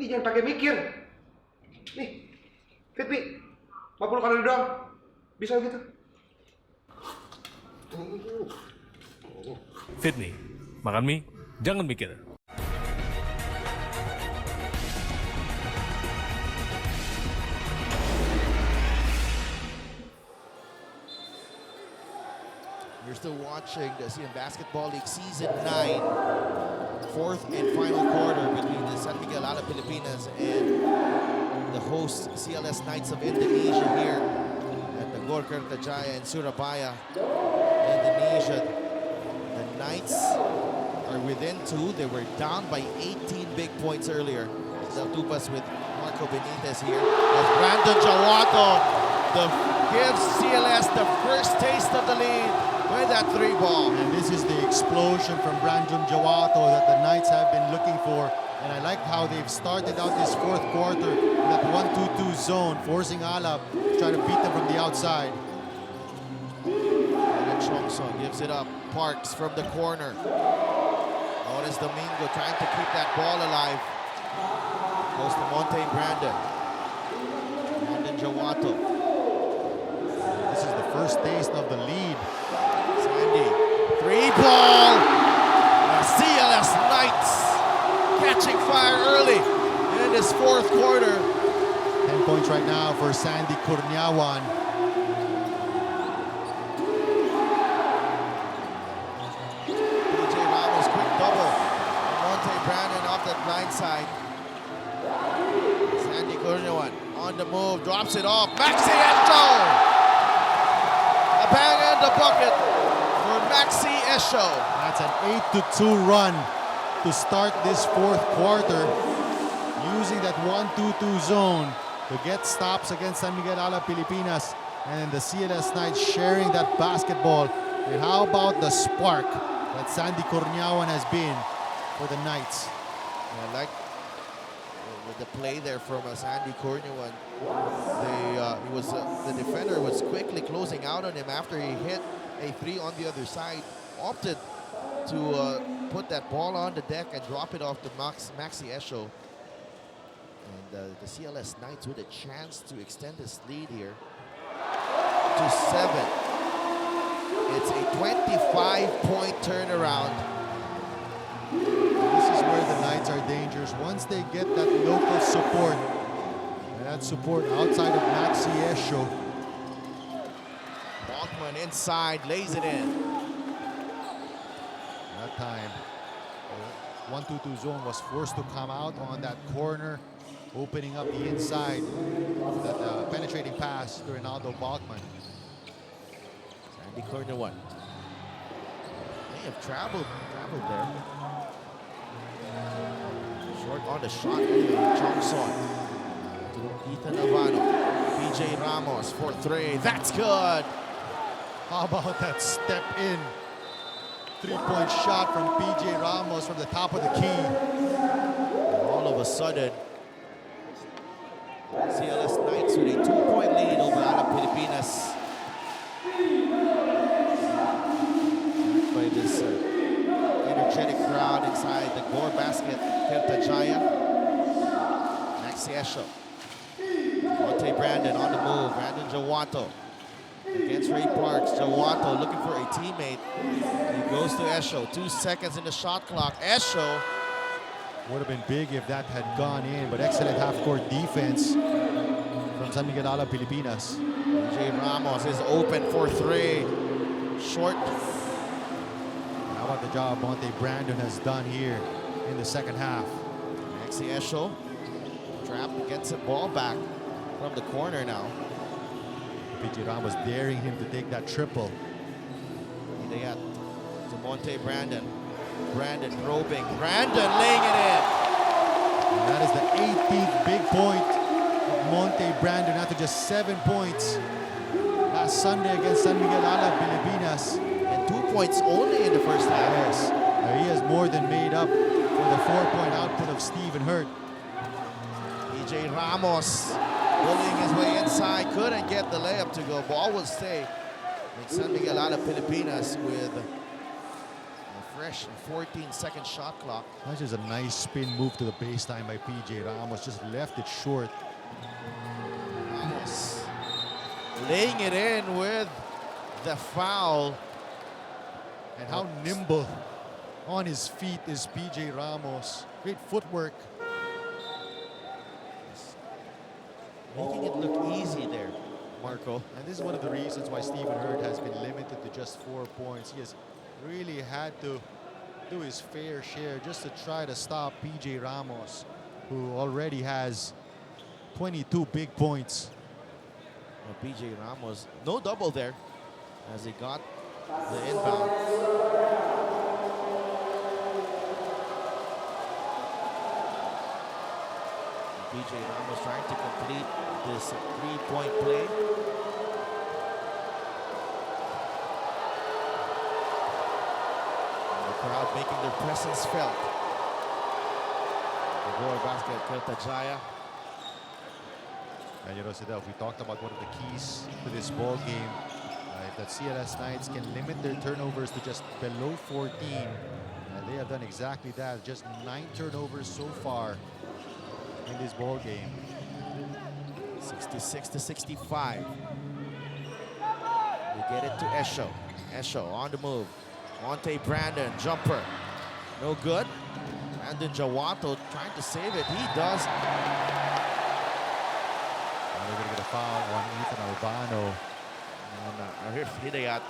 Ini jangan pakai mikir. Nih, Fitmi, 50 kalori doang. Bisa gitu. Fit Me, makan mie, jangan mikir. You're still watching the CM Basketball League Season 9, 4th and final quarter between the San Miguel Alab Pilipinas and the host CLS Knights of Indonesia here at the Gor Kertajaya in Surabaya, Indonesia. The Knights are within 2. They were down by 18 big points earlier. They'll do us with Marco Benitez here. As Brandon Jawato gives CLS the first taste of the lead with that 3 ball. And this is the explosion from Brandon Jawato that the Knights have been looking for. And I like how they've started out this 4th quarter with that 1-2-2 zone, forcing Alab to try to beat them from the outside. And Chongson gives it up. Parks from the corner. Otis Domingo trying to keep that ball alive. Goes to Monte Brandon. Brandon Jawato. This is the first taste of the lead. Sandy. 3 ball. The CLS Knights catching fire early in this 4th quarter. 10 points right now for Sandy Kurniawan. PJ Ramos, quick double. Monte Brandon off that blind side. Sandy Kurniawan on the move, drops it off. Maxi Esho! A bang in the bucket for Maxi Esho. That's an 8-2 run to start this 4th quarter, using that 1-2-2 zone to get stops against San Miguel Alab Pilipinas, and the CLS Knights sharing that basketball. And how about the spark that Sandy Kurniawan has been for the Knights? I like the play there from Sandy Kurniawan. The defender was quickly closing out on him after he hit a 3 on the other side. Opted to put that ball on the deck and drop it off to Maxi Esho. And the CLS Knights with a chance to extend this lead here to 7. It's a 25-point turnaround. This is where the Knights are dangerous. Once they get that local support, and that support outside of Maxi Esho. Bachman inside, lays it in. That time, the 1-2-2 zone was forced to come out on that corner, opening up the inside with that penetrating pass to Ronaldo Bachman. Sandy Kurniawan may have traveled there. Short on the shot, Chongson to Ethan Alvano. PJ Ramos for 3. That's good. How about that step in 3-point shot from PJ Ramos from the top of the key? And all of a sudden, CLS Knights with a 2-point lead over Alab Pilipinas. By this energetic crowd inside the Gore basket, Kertajaya. Maxi Maxi Esho. Monte Brandon on the move. Brandon Jawato against Ray Parks. Jawato looking for a teammate. He goes to Esho. 2 seconds in the shot clock. Esho. Would have been big if that had gone in, but excellent half-court defense from San Miguel Alab Pilipinas. Jay Ramos is open for 3. Short. How about the job Monte Brandon has done here in the second half? Maxi Esho. Trap gets the ball back from the corner now. PJ Ramos daring him to take that triple. Hidayat to Monte Brandon. Brandon probing. Brandon laying it in. And that is the 18th big point of Monte Brandon after just 7 points last Sunday against San Miguel Alab Pilipinas. And 2 points only in the first half. Yes, he has more than made up for the 4-point output of Stephen Hurt. PJ Ramos bullying his way inside. Couldn't get the layup to go. Ball will stay in San Miguel Alab Pilipinas with a fresh 14-second shot clock. That's just a nice spin move to the baseline by PJ Ramos. Just left it short. Ramos laying it in with the foul. And how nimble on his feet is PJ Ramos. Great footwork. Making it look easy there, Marco. And this is one of the reasons why Stephen Hurt has been limited to just 4 points. He has really had to do his fair share just to try to stop PJ Ramos, who already has 22 big points. Well, PJ Ramos, no double there as he got the inbound. PJ Ramos trying to complete this 3-point play. And the crowd making their presence felt. The Goa basket, Kerta Jaya. And you know, Sidel, we talked about one of the keys to this ball game. If that CLS Knights can limit their turnovers to just below 14, and they have done exactly that. Just 9 turnovers so far in this ball game. 66-65. They get it to Esho. Esho on the move. Monte Brandon, jumper. No good. Brandon Jawato trying to save it. He does. They're going to get a foul on Ethan Albano. And here's Hidayat.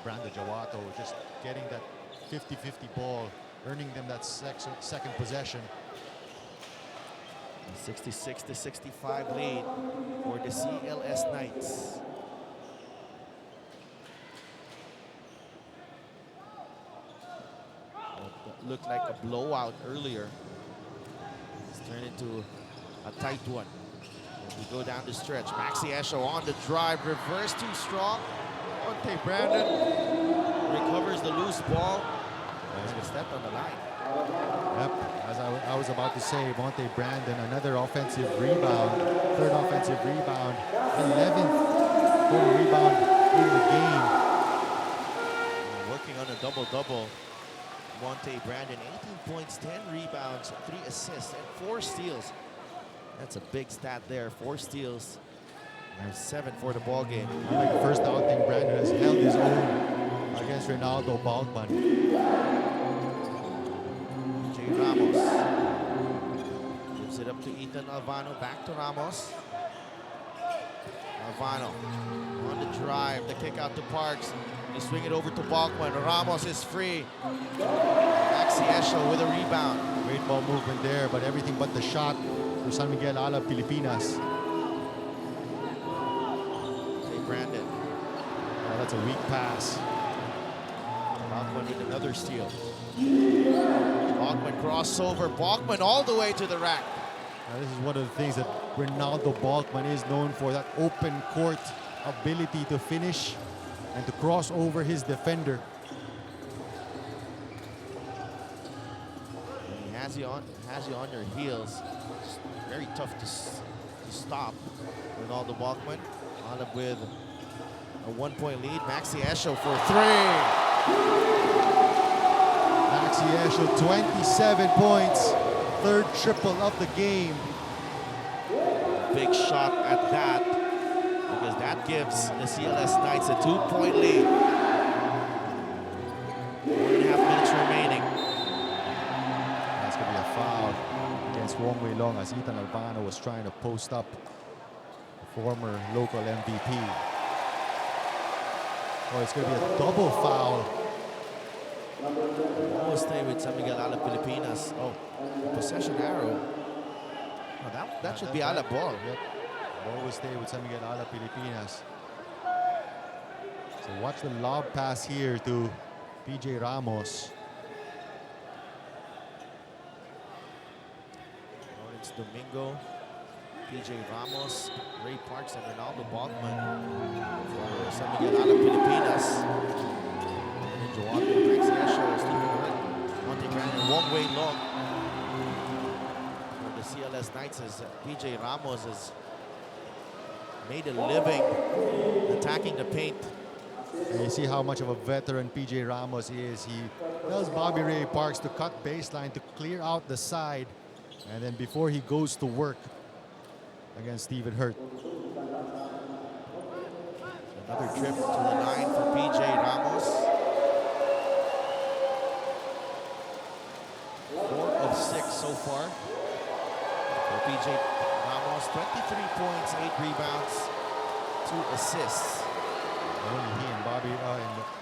Brandon Jawato just getting that 50-50 ball, earning them that second possession. 66-65 lead for the CLS Knights. What looked like a blowout earlier. It's turned into a tight one. As we go down the stretch, Maxi Esho on the drive, reverse too strong. Monte Brandon recovers the loose ball. And he stepped on the line. Yep, as I was about to say, Monte Brandon, another offensive rebound, third offensive rebound, 11th total rebound in the game. Working on a double-double. Monte Brandon, 18 points, 10 rebounds, 3 assists, and 4 steals. That's a big stat there, 4 steals. There's 7 for the ball game. Like the first outing, Brandon has held his own against Ronaldo Balkman. Jay Ramos gives it up to Ethan Albano, back to Ramos. Albano on the drive, the kick out to Parks. They swing it over to Balkman. Ramos is free. Maxi Esho with a rebound. Great ball movement there, but everything but the shot for San Miguel Alab Pilipinas. Jay Brandon. Oh, that's a weak pass. Balkman with another steal. Balkman crossover. Balkman all the way to the rack. Now, this is one of the things that Ronaldo Balkman is known for, that open court ability to finish and to cross over his defender. And he has you on your heels. It's very tough to stop. Ronaldo Balkman on up with a 1-point lead. Maxi Esho for 3. Esho, 27 points. Third triple of the game. Big shot at that, because that gives the CLS Knights a 2-point lead. 4.5 minutes remaining. That's going to be a foul against Wong Wei Long as Ethan Albano was trying to post up the former local MVP. Oh, it's going to be a double foul. Almost stay with San Miguel Alab Pilipinas. Oh, possession arrow. Oh, that should be Alab ball. Yep. Ball will stay with San Miguel Alab Pilipinas. So watch the lob pass here to PJ Ramos. Lawrence Domingo, PJ Ramos, Ray Parks, and Ronaldo Bachman for San Miguel Alab Pilipinas. Joaquin Esho, Stephen Hurt, Monte Brandon, Wong Wei Long. For the CLS Knights, as PJ Ramos has made a living attacking the paint. And you see how much of a veteran PJ Ramos is. He tells Bobby Ray Parks to cut baseline, to clear out the side, and then before he goes to work against Stephen Hurt. Another trip to the line for PJ Ramos. 4 of 6 so far for PJ Ramos. 23 points, 8 rebounds, 2 assists. Only he and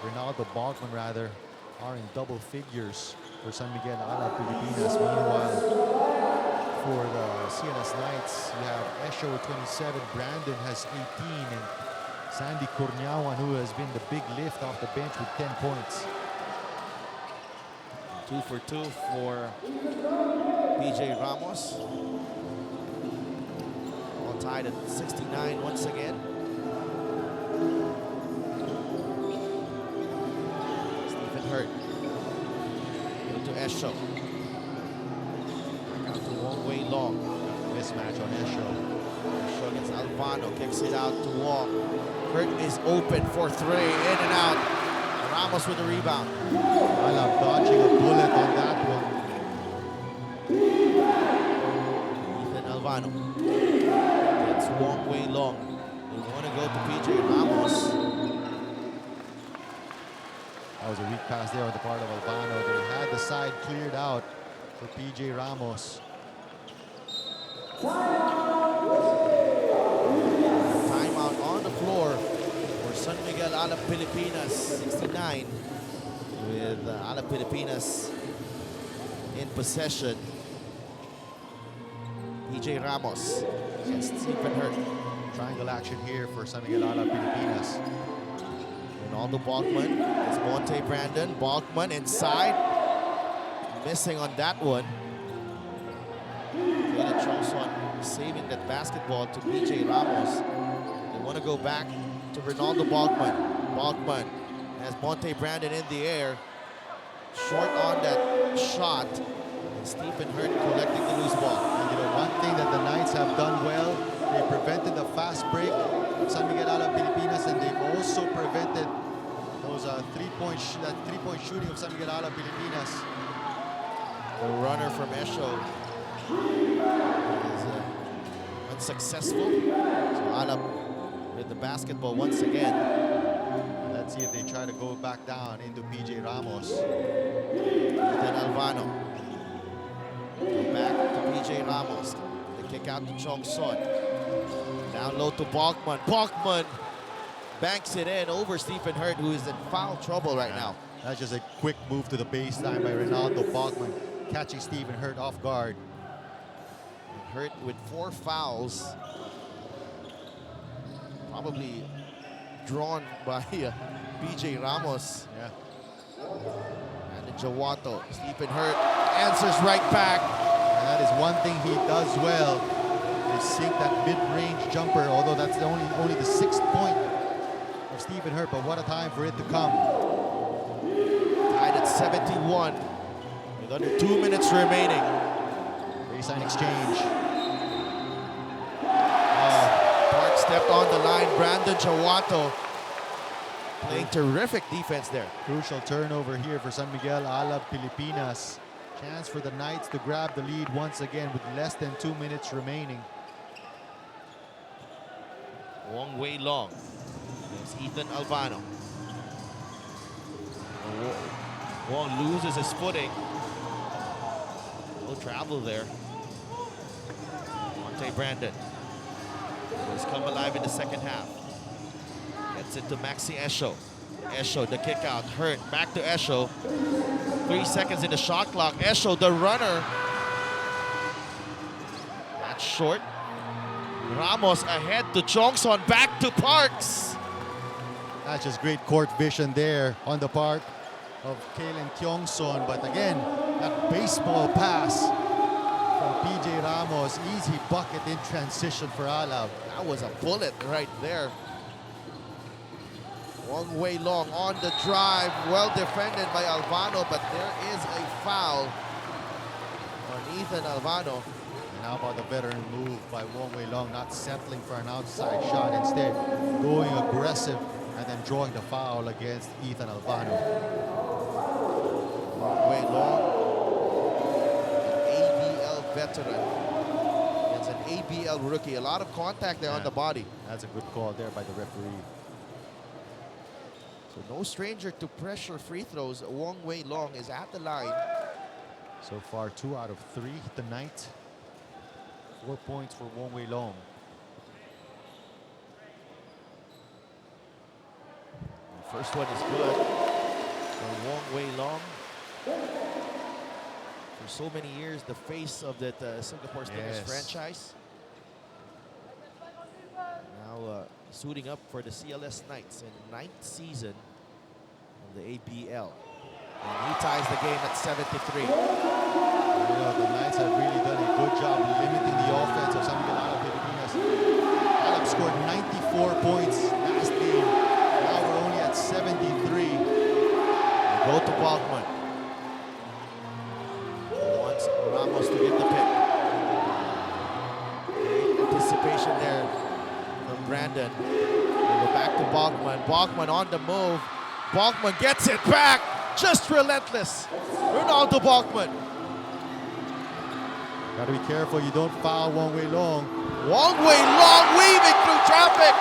Ronaldo Bachman rather are in double figures for San Miguel Alab Pilipinas. Meanwhile, for the CLS Knights, you have Esho with 27, Brandon has 18, and Sandy Corniawan, who has been the big lift off the bench with 10 points. 2 for 2 for PJ Ramos. All tied at 69 once again. Stephen Hurt. Go to Esho. Back out to Wong Wei Long. Mismatch on Esho. Esho against Albano. Kicks it out to Wong. Hurt is open for 3. In and out. Ramos with the rebound. Alab dodging a bullet on that one. Ethan Albano. It's Wong Wei Long. They want to go to PJ Ramos. That was a weak pass there on the part of Albano. They had the side cleared out for PJ Ramos. Timeout on the floor for San Miguel Alab Pilipinas. 69 with Alab Pilipinas in possession. PJ Ramos against Stephen Hurt. Triangle action here for San Miguel Alab Pilipinas. Ronaldo Bachman. It's Monte Brandon. Bachman inside. Missing on that one. Taylor Chongson saving that basketball to PJ Ramos. They want to go back to Ronaldo Bachman. Bachman has Monte Brandon in the air. Short on that shot. And Stephen Hurt collecting the loose ball. And you know, one thing that the Knights have done well, they prevented the fast break of San Miguel Alab Pilipinas, and they've also prevented those three-point shooting of San Miguel Alab Pilipinas. The runner from Esho is unsuccessful. So Alab with the basketball once again. Let's see if they try to go back down into PJ Ramos. Then Albano. Go back to PJ Ramos. They kick out to Chong Son. Down low to Bachman. Bachman banks it in over Stephen Hurt, who is in foul trouble right now. That's just a quick move to the baseline by Ronaldo Bachman, catching Stephen Hurt off guard. Hurt with 4 fouls. Probably drawn by PJ Ramos. Yeah. And then Jawato. Stephen Hurt answers right back. And that is one thing he does well. Is sink that mid-range jumper, although that's only the 6th point of Stephen Hurt, but what a time for it to come. Tied at 71 with under 2 minutes remaining. Baseline exchange. Park stepped on the line. Brandon Jawato Playing terrific defense there. Crucial turnover here for San Miguel Alab Pilipinas. Chance for the Knights to grab the lead once again with less than 2 minutes remaining. Wong Wei Long. There's Ethan Albano. Wong loses his footing. No travel there. Monte Brandon has come alive in the second half. Gets it to Maxi Esho. Esho, the kick out, hurt. Back to Esho. 3 seconds in the shot clock. Esho, the runner. That's short. Ramos ahead to Chongson. Back to Parks. That's just great court vision there on the part of Kalen Tiongson. But again, that baseball pass from PJ Ramos. Easy bucket in transition for Alab. That was a bullet right there. Wong Wei Long on the drive. Well defended by Albano, but there is a foul on Ethan Albano. And how about the veteran move by Wong Wei Long, not settling for an outside shot, instead going aggressive and then drawing the foul against Ethan Albano. Wong Wei Long, an ABL veteran. It's an ABL rookie. A lot of contact there on the body. That's a good call there by the referee. So no stranger to pressure free throws. Wong Wei Long is at the line. So far, 2 out of 3 tonight. 4 points for Wong Wei Long. The first one is good for Wong Wei Long. For so many years, the face of that Singapore Stingers franchise. Now suiting up for the CLS Knights in 9th season of the ABL. And he ties the game at 73. You know, the Knights have really done a good job limiting the offense of San Miguel Alab Pilipinas. Alab scored 94 points last game. Now we're only at 73. They go to Balkman. He wants Ramos to get the pick. Great anticipation there from Brandon. They go back to Balkman. Balkman on the move. Balkman gets it back. Just relentless. Ronaldo Balkman. Gotta be careful you don't foul Wong Wei Long. Wong Wei Long weaving through traffic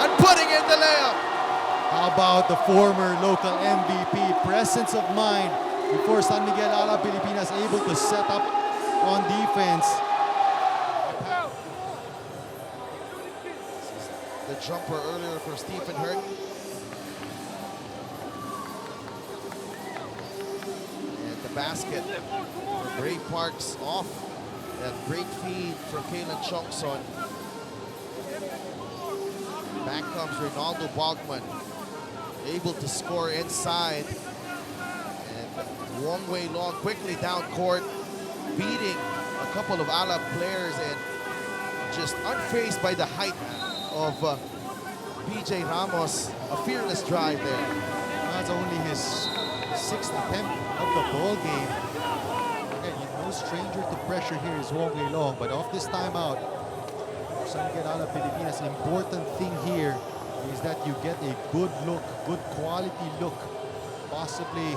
and putting in the layup. How about the former local MVP? Presence of mind before San Miguel Alab Pilipinas able to set up on defense. The jumper earlier for Stephen Hurt. And the basket for Bray Parks off. That great feed from Kalen Chongson. Back comes Ronaldo Balkman. Able to score inside. And Wong Wei Long quickly down court, beating a couple of Alab players and just unfazed by the height of PJ Ramos. A fearless drive there. That's only his 6th attempt of the ball game. Again, no stranger to pressure here is Wong Wei Long, but off this timeout, San Miguel Alab Pilipinas, an important thing here is that you get a good look, good quality look, possibly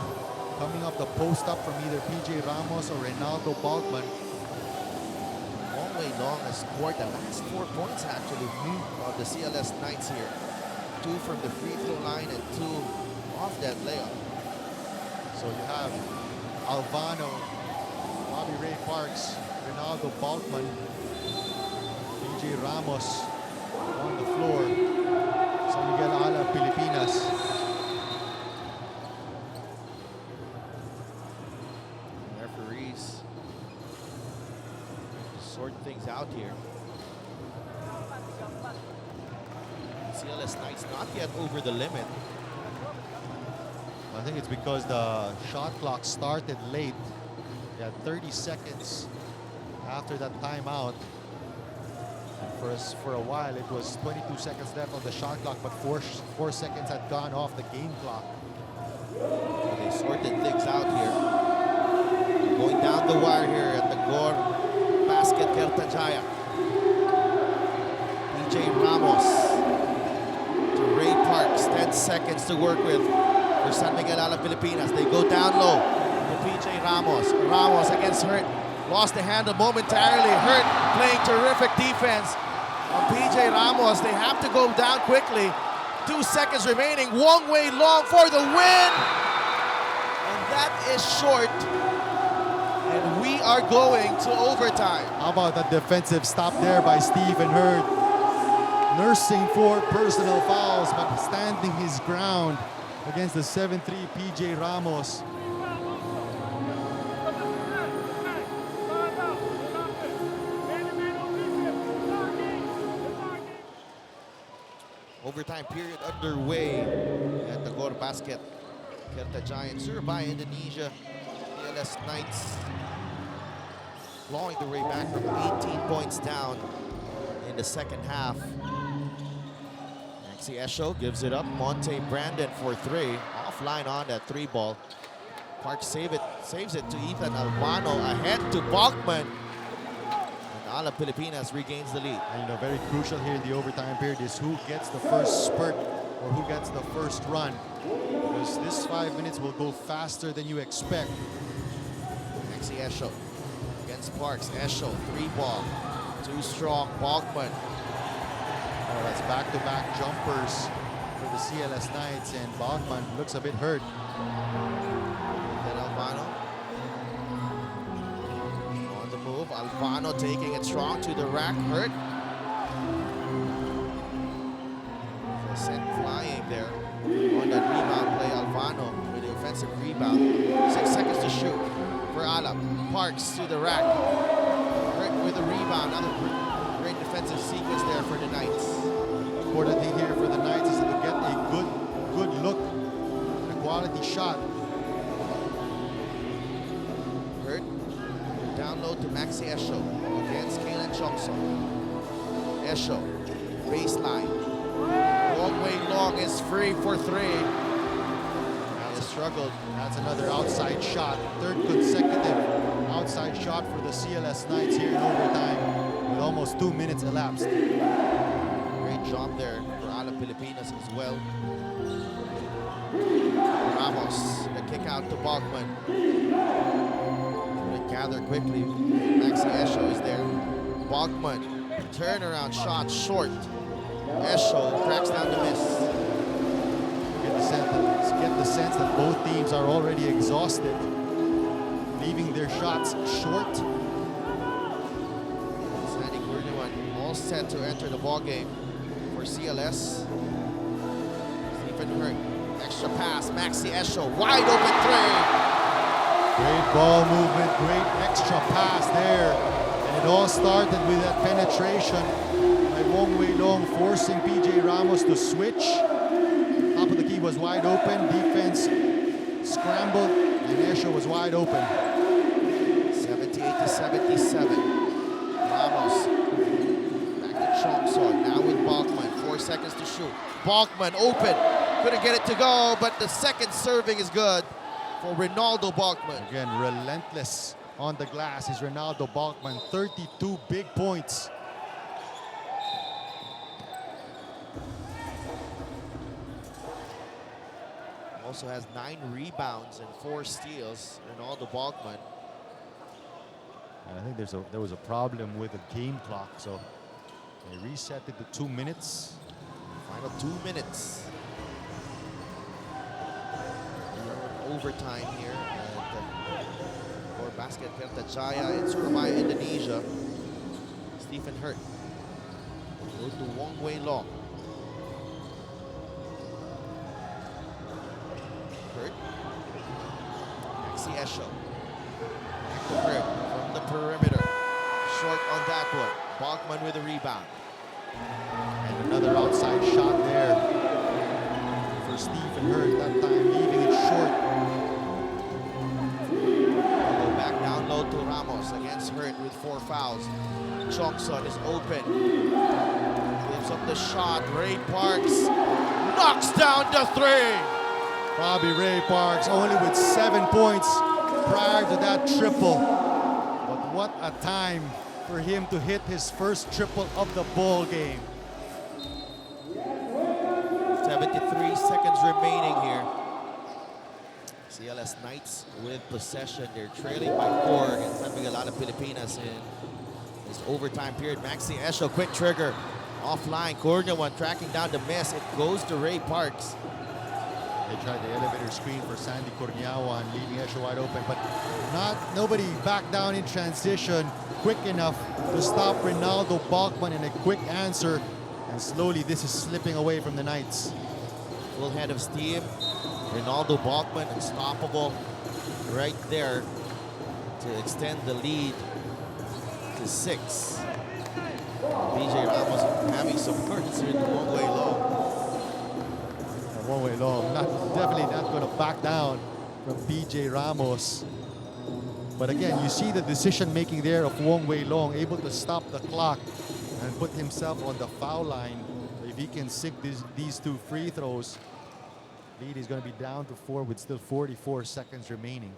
coming up the post up from either PJ Ramos or Ronaldo Balkman. Wong Wei Long has scored the last 4 points actually of the CLS Knights here. 2 from the free throw line and 2 off that layup. So you have Albano, Bobby Ray Parks, Ronaldo Balkman, PJ Ramos on the floor. San Miguel Alab Pilipinas. Referees sort things out here. CLS Knights not yet over the limit. I think it's because the shot clock started late. They had 30 seconds after that timeout. And for a while, it was 22 seconds left on the shot clock, but 4 seconds had gone off the game clock. They sorted things out here. Going down the wire here at the Gore Basket Kertajaya. PJ Ramos to Ray Parks. seconds to work with for San Miguel Alab Pilipinas. They go down low to PJ Ramos. Ramos against Hurt. Lost the handle momentarily. Hurt playing terrific defense on PJ Ramos. They have to go down quickly. 2 seconds remaining. Wong Wei Long for the win. And that is short. And we are going to overtime. How about that defensive stop there by Stephen Hurd? Nursing 4 personal fouls, but standing his ground against the 7'3" PJ Ramos. Overtime period underway at the Gor Basket. Kerta Giants, Surabaya, Indonesia. CLS Knights clawing the way back from 18 points down in the second half. Maxi Esho gives it up. Monte Brandon for 3. Offline on that 3 ball. Park saves it to Ethan Albano ahead to Bachman. And Alab Pilipinas regains the lead. And very crucial here in the overtime period is who gets the first spurt or who gets the first run. Because this 5 minutes will go faster than you expect. Maxi Esho against Parks. Esho, 3 ball. Too strong. Bachman. Oh, that's back-to-back jumpers for the CLS Knights, and Bachman looks a bit hurt. Then Albano on the move. Albano taking it strong to the rack. Hurt. So sent flying there on that rebound play. Albano with the offensive rebound. 6 seconds to shoot for Alab. Parks to the rack. Hurt with the rebound. Another great defensive sequence there for the Knights. Important thing here for the Knights is to get a good look, a quality shot. Hurt. Down low to Maxi Esho against Kalen Chongson. Esho. Baseline. Wong Wei Long is free for 3. He struggled. That's another outside shot. 3rd consecutive outside shot for the CLS Knights here in overtime with almost 2 minutes elapsed. Great job there for Alab Pilipinas as well. Ramos, the kick out to Bachman. Couldn't gather quickly. Maxi Esho is there. Bachman, turnaround shot short. Esho cracks down the miss. Get the sense that both teams are already exhausted, leaving their shots short. Sandy Gurnuan all set to enter the ball game for CLS. Stephen Hurt, extra pass, Maxi Esho, wide open 3. Great ball movement, great extra pass there. And it all started with that penetration by Wong Wei Long, forcing PJ Ramos to switch. Top of the key was wide open, defense scrambled, and Esho was wide open. 78-77. Ramos, back to Chongson, now with Bachman, 4 seconds to shoot. Bachman open, couldn't get it to go, but the second serving is good for Ronaldo Bachman. Again, relentless on the glass is Ronaldo Bachman, 32 big points. Also has 9 rebounds and 4 steals. Ronaldo Bachman. And I think there was a problem with the game clock, so they reset it to 2 minutes. Final 2 minutes. We are in overtime here at Gor Basket Kerta Jaya in Surabaya, Indonesia. Stephen Hurt. Go to Wong Wei Long. Hurt. Maxi Esho. Back to Hurt from the perimeter. Short on that one. Bachman with a rebound. And another outside shot there for Stephen Hurt, that time leaving it short. Go back down low to Ramos against Hurt with 4 fouls. Chongson is open. Gives up the shot. Ray Parks knocks down the 3. Bobby Ray Parks only with 7 points prior to that triple. But what a time for him to hit his first triple of the ball game. 10 73 seconds remaining here. CLS Knights with possession. They're trailing by 4 against San Miguel Alab Pilipinas in this overtime period. Maxi Esho, quick trigger. Offline, Cornea one tracking down the miss. It goes to Ray Parks. They tried the elevator screen for Sandy Corneawan, leaving Esho wide open, but nobody back down in transition quick enough to stop Ronaldo Bachman in a quick answer. And slowly this is slipping away from the Knights. Full head of steam. Ronaldo Bachman unstoppable right there to extend the lead to 6. BJ Ramos having some words with one-way long. One-way long, definitely not going to back down from BJ Ramos. But again, you see the decision-making there of Wong Wei Long, able to stop the clock and put himself on the foul line. If he can sink these 2 free throws, lead is going to be down to 4 with still 44 seconds remaining.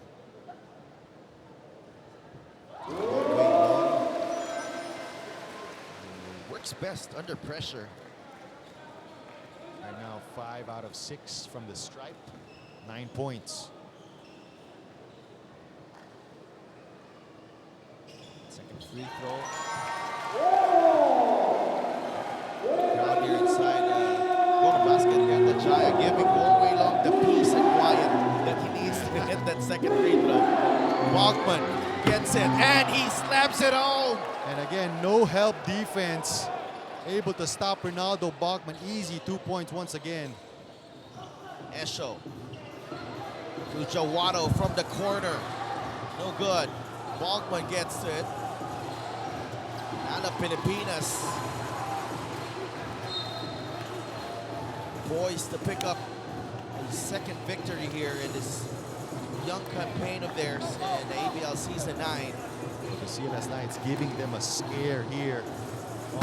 Wong Wei Long works best under pressure. And now 5 out of 6 from the stripe, 9 points. Second free throw. Crowd here inside Golden Basket here at the Jaya, giving Wong Wei Long the peace and quiet that he needs to hit that second free throw. Bachman gets it and he slaps it home. And again, no help defense. Able to stop Ronaldo Bachman. Easy 2 points once again. Esho to Jawado from the corner. No good. Bachman gets it. Alab Pilipinas poised to pick up a second victory here in this young campaign of theirs in ABL Season 9. The CLS Knights giving them a scare here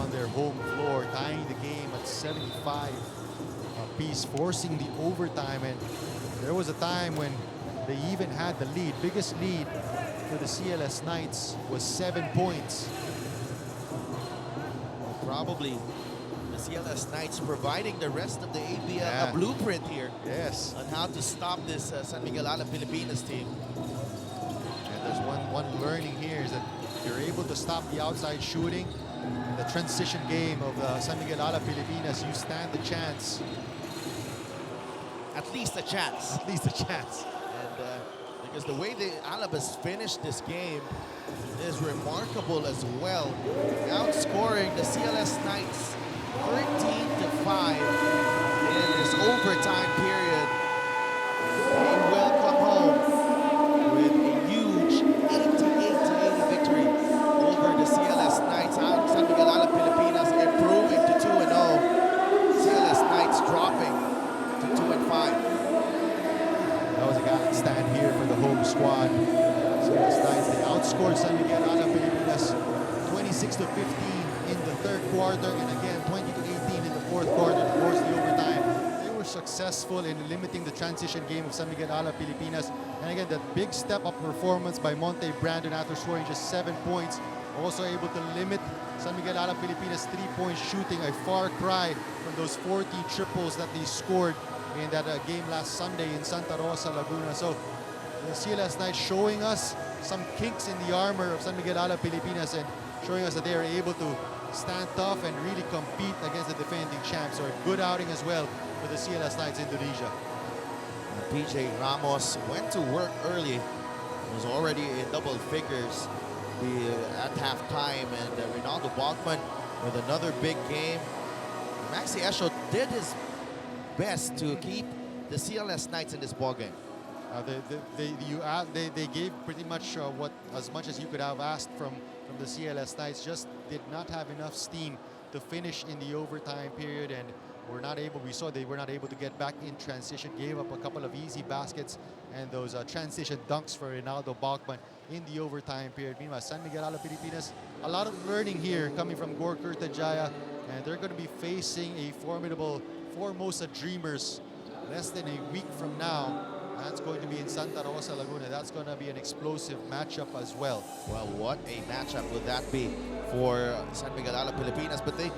on their home floor, tying the game at 75 apiece, forcing the overtime. And there was a time when they even had the lead. Biggest lead for the CLS Knights was 7 points. Probably the CLS Knights providing the rest of the ABL a blueprint here. Yes. On how to stop this San Miguel Alab Pilipinas team. And there's one learning here is that you're able to stop the outside shooting. In the transition game of San Miguel Alab Pilipinas, you stand the chance. At least a chance. At least a chance. And because the way the Alab has finished this game is remarkable as well. Outscoring the CLS Knights 13-5 in this overtime period. They will come home with a huge 88-80 victory over the CLS Knights. San Miguel Alab Pilipinas improving to 2-0. CLS Knights dropping to 2-5. That was a gallant stand here for the home squad. CLS Knights, they outscored San Miguel Alab Pilipinas 26-15 in the third quarter, and again 20-18 in the fourth quarter to force the overtime. They were successful in limiting the transition game of San Miguel Alab Pilipinas. And again, that big step-up performance by Monte Brandon after scoring just 7 points. Also able to limit San Miguel Alab Pilipinas' 3-point shooting, a far cry from those 40 triples that they scored in that game last Sunday in Santa Rosa, Laguna. So the CLS Knights showing us some kinks in the armor of San Miguel Alab Pilipinas and showing us that they are able to stand tough and really compete against the defending champs. So a good outing as well for the CLS Knights Indonesia. BJ Ramos went to work early. Was already in double figures at halftime, and Ronaldo Bachman with another big game. Maxi Esho did his best to keep the CLS Knights in this ballgame. They gave pretty much as much as you could have asked from the CLS Knights. Just did not have enough steam to finish in the overtime period, and we saw they were not able to get back in transition. Gave up a couple of easy baskets and those transition dunks for Ronaldo Bachman in the overtime period. Meanwhile, San Miguel Alab Pilipinas, a lot of learning here coming from Gor Kurtajaya, and they're going to be facing a formidable Formosa Dreamers less than a week from now. That's going to be in Santa Rosa, Laguna. That's going to be an explosive matchup as well. Well, what a matchup would that be for San Miguel Alab Pilipinas? But they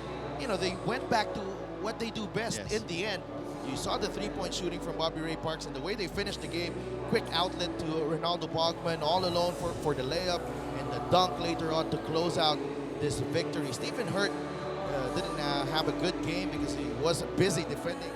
went back to what they do best in the end. You saw the three-point shooting from Bobby Ray Parks and the way they finished the game. Quick outlet to Ronaldo Bogman, all alone for the layup, and the dunk later on to close out this victory. Stephen Hurt didn't have a good game because he was busy defending